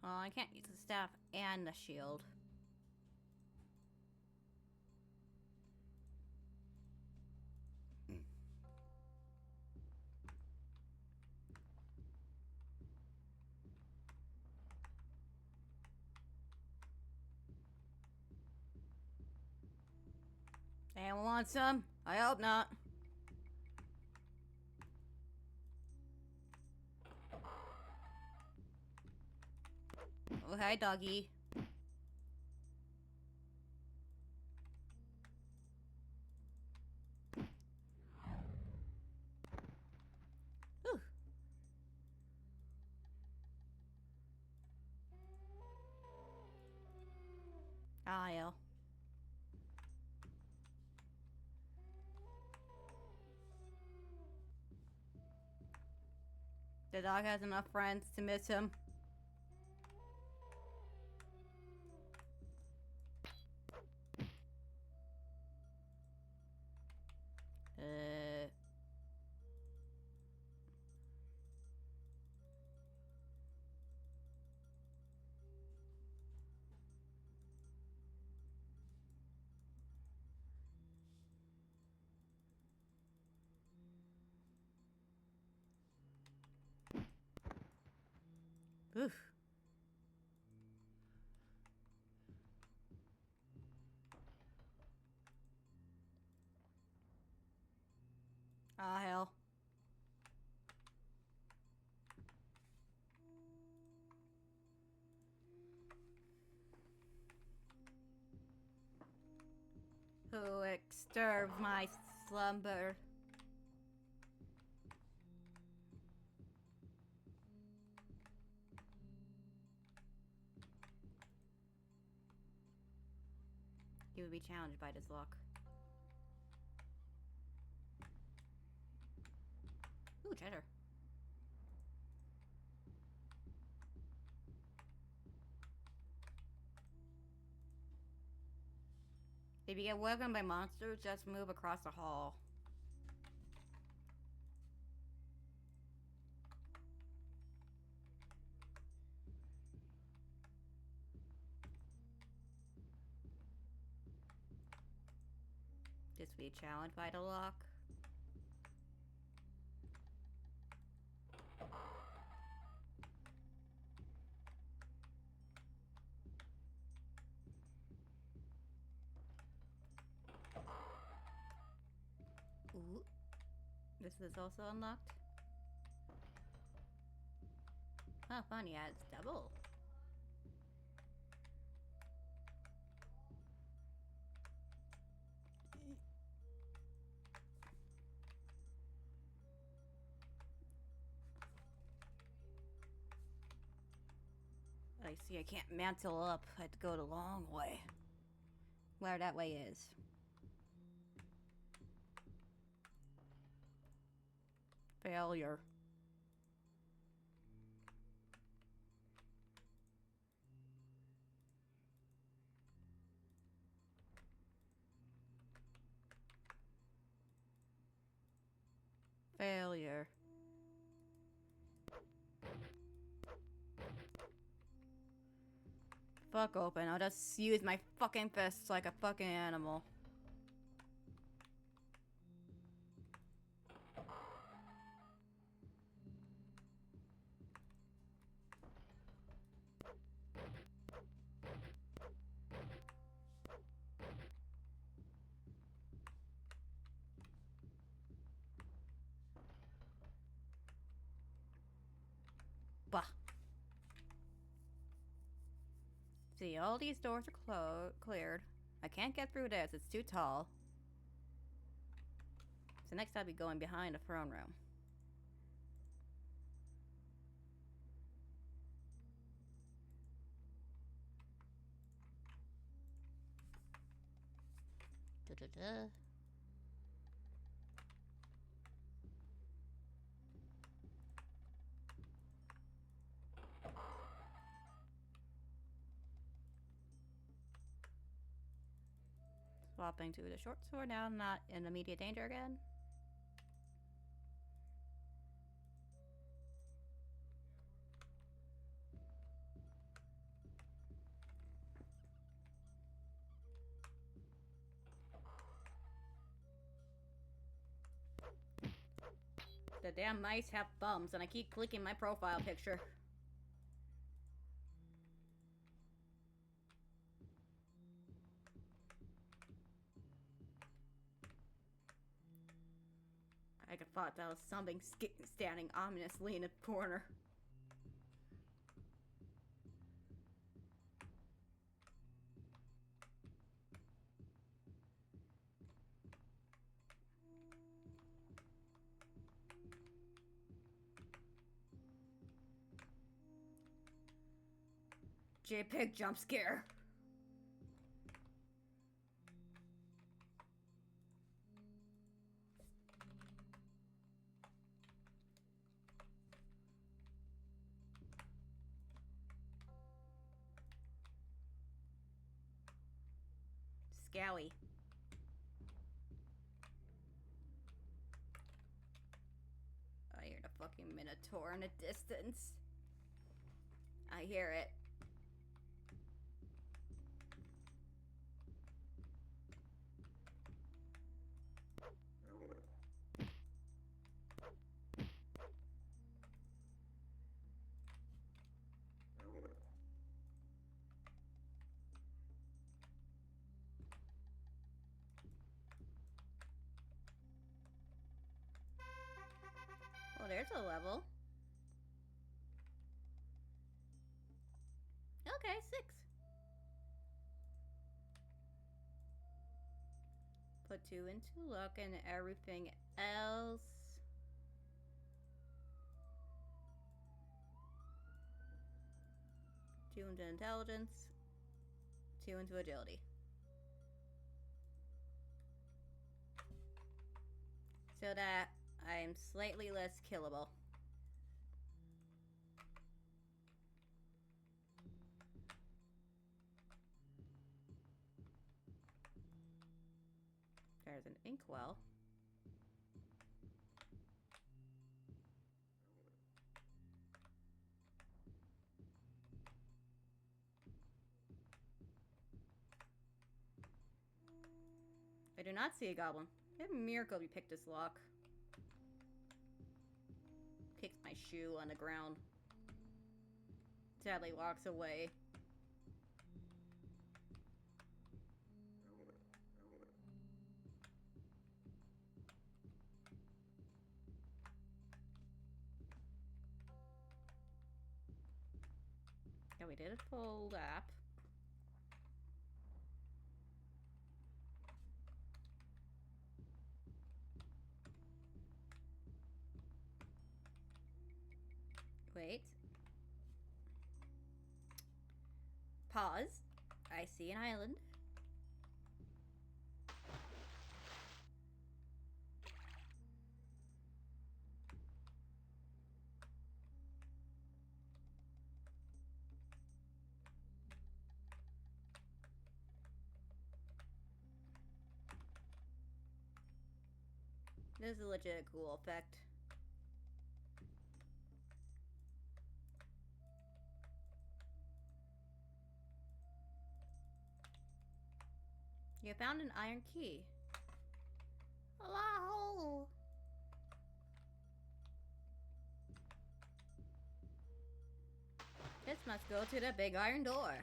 Well, I can't use the staff and the shield. Anyone want some? I hope not. Oh, hi, doggy. Whew. Ah, yeah. The dog has enough friends to miss him. Oof. Ah, hell. Who disturbs my slumber? He would be challenged by this lock. Ooh, treasure. If you get welcomed by monsters, just move across the hall. Just be challenged by the lock. Ooh. This is also unlocked. Oh, fun, yeah, it's double. I see, I can't mantle up. I have to go the long way. Where that way is. Failure. Failure. Fuck open. I'll just use my fucking fists like a fucking animal. Bah. See, all these doors are cleared. I can't get through this. It's too tall. So next I'll be going behind the throne room. Da-da-da. Swapping to the short sword now, not in immediate danger again. The damn mice have thumbs, and I keep clicking my profile picture. I could thought that was something standing ominously in a corner. JPEG jump scare. Scowy. I hear the fucking Minotaur in the distance. I hear it. Oh, there's a level. Okay, 6. Put 2 into luck and everything else. Two into intelligence. 2 into agility. So that I'm slightly less killable. There's an inkwell. I do not see a goblin. What a miracle we picked this lock. Kicks my shoe on the ground. Sadly walks away. Yeah, we did a full lap. Wait. Pause. I see an island. This is a legit cool effect. You found an iron key. Hello. This must go to the big iron door.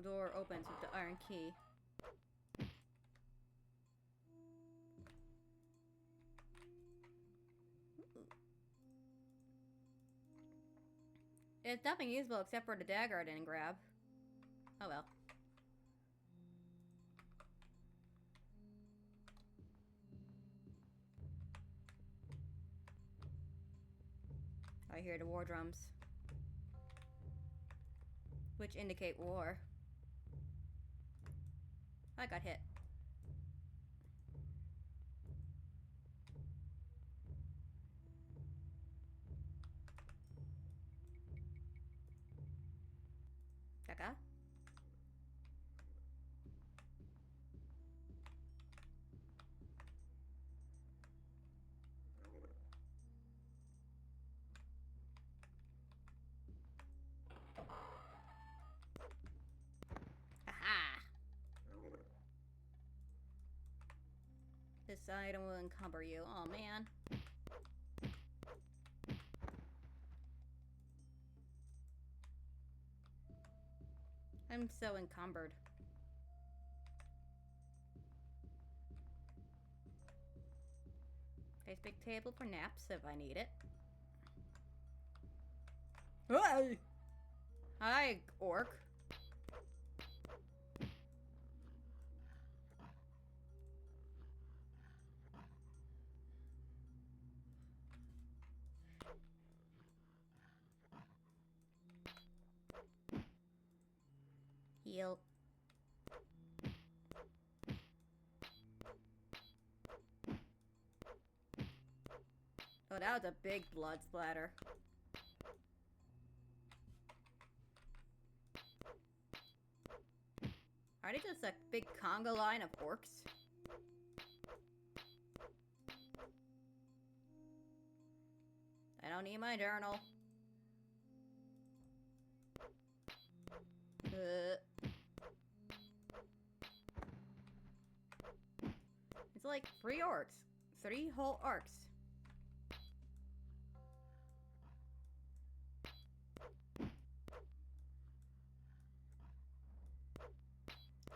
Door opens with the iron key. It's nothing usable except for the dagger I didn't grab. Oh well. I hear the war drums, which indicate war. I got hit. Becca? Haha! This item will encumber you. Oh man. I'm so encumbered. Nice big table for naps if I need it. Hi! Hi, orc. Heal. Oh, that was a big blood splatter. Are they just a big conga line of orcs? I don't need my journal. It's like 3 orcs. 3 whole orcs.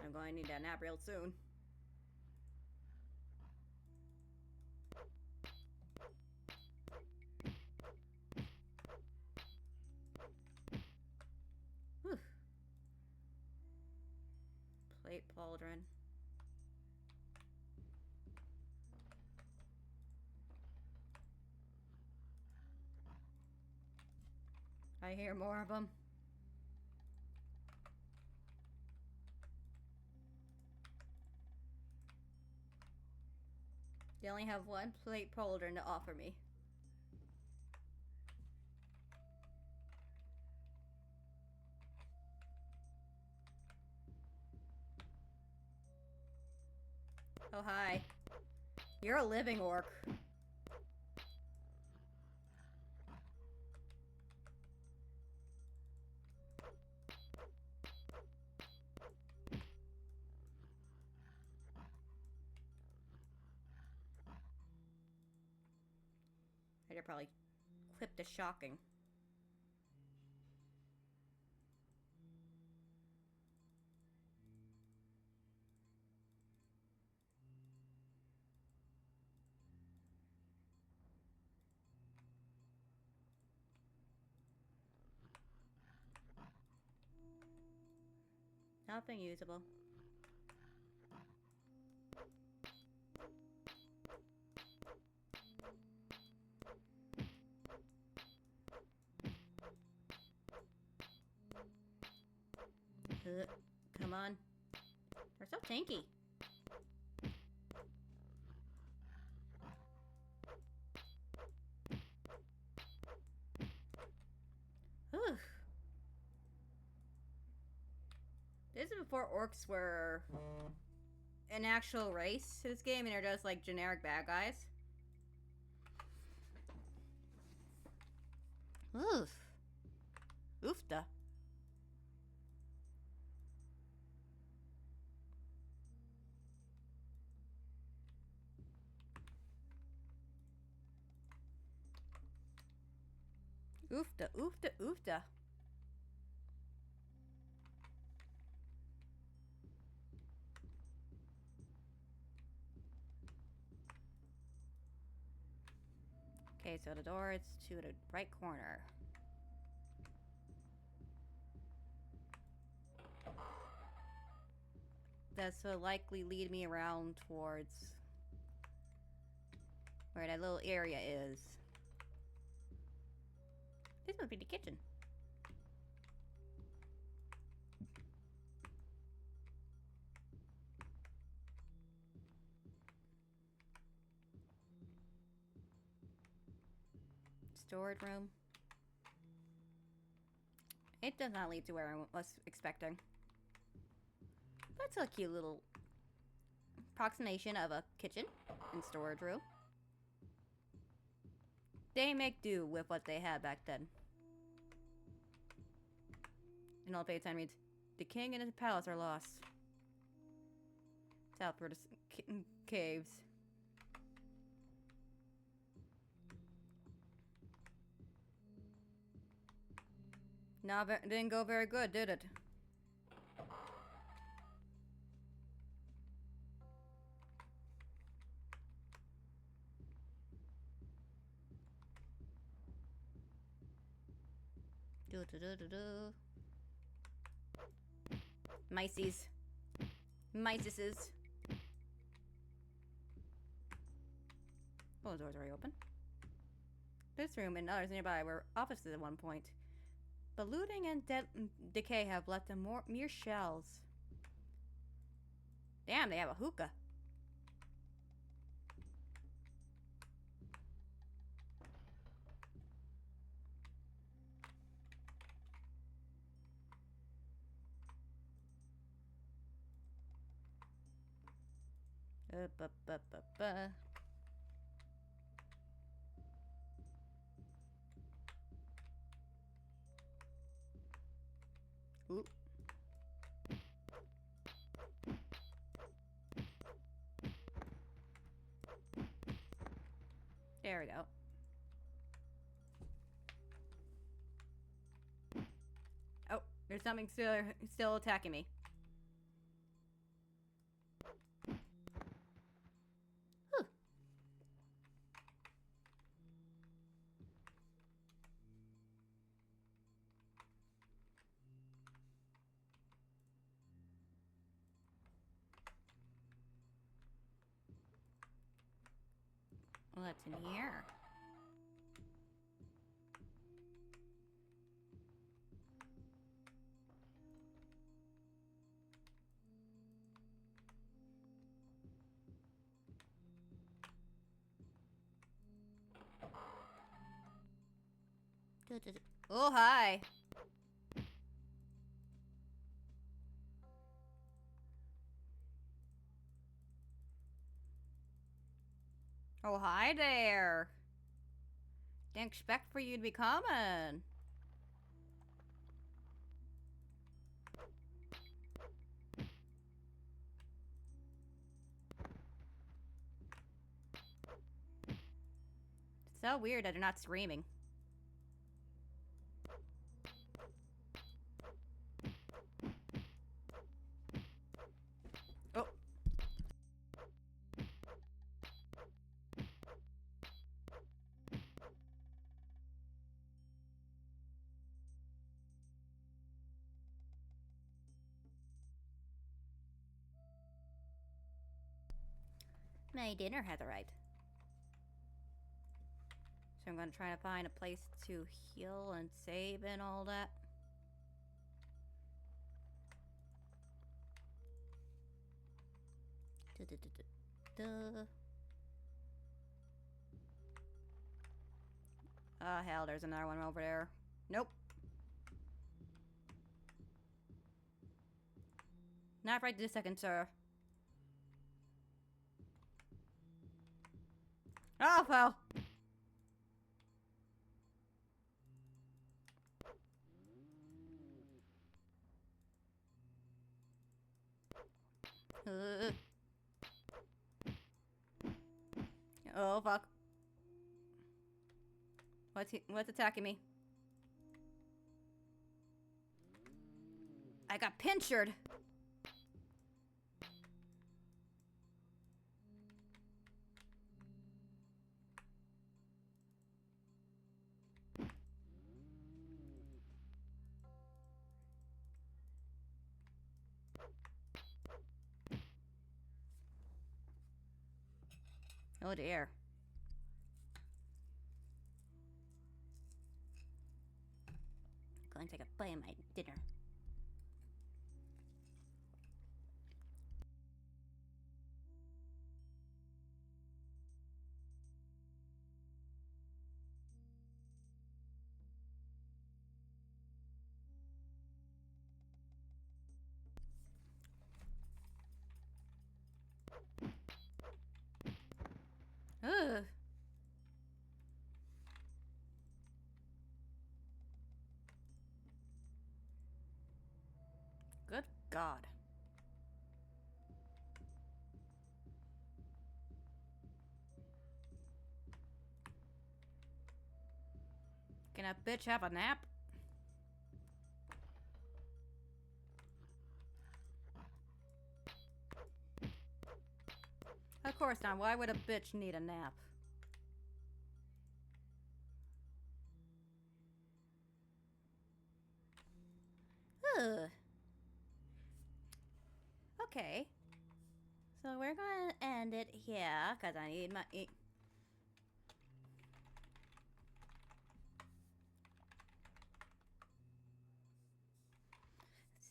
I'm going to need that nap real soon. Whew. Plate pauldron. I hear more of them. They only have 1 plate pauldron to offer me. Oh, hi. You're a living orc. I could probably clip the shocking. Nothing usable. Come on. They're so tanky. Whew. This is before orcs were an actual race to this game and they're just like generic bad guys. Oof. Oofta. Oofta, oofta, oofta. Okay, so the door is to the right corner. This will likely lead me around towards where that little area is. This must be the kitchen. Storage room. It does not lead to where I was expecting. That's a cute little approximation of a kitchen and storage room. They make do with what they had back then. And all page 10 reads, the king and his palace are lost. Southward caves. Didn't go very good, did it? Mices. Miceses. Oh, the door's already open. This room and others nearby were offices at one point. But looting and decay have left them mere shells. Damn, they have a hookah. Ooh. There we go. Oh, there's something still attacking me. Whew. What's in here? Oh, hi. Oh, hi there. Didn't expect for you to be coming. It's so weird that they're not screaming. Oh. My dinner has arrived. So I'm going to try to find a place to heal and save and all that. Oh, hell, there's another one over there. Nope. Not right this second, sir. Oh, well. Oh, fuck. What's attacking me? I got pinchered. Oh dear. going to take a bite of my dinner. Ugh. Good God. Can a bitch have a nap? Of course not. Why would a bitch need a nap? Ugh. Okay. So we're gonna end it here, because I need my...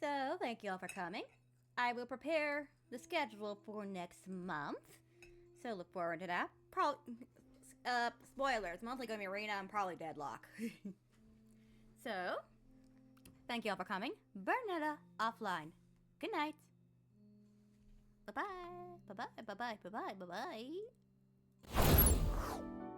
So, thank you all for coming. I will prepare the schedule for next month. So look forward to that. Probably, spoilers, mostly going to be Arena and probably Deadlock. So, thank you all for coming. Bernaneta offline. Good night. Bye-bye. Bye-bye. Bye-bye. Bye-bye. Bye-bye.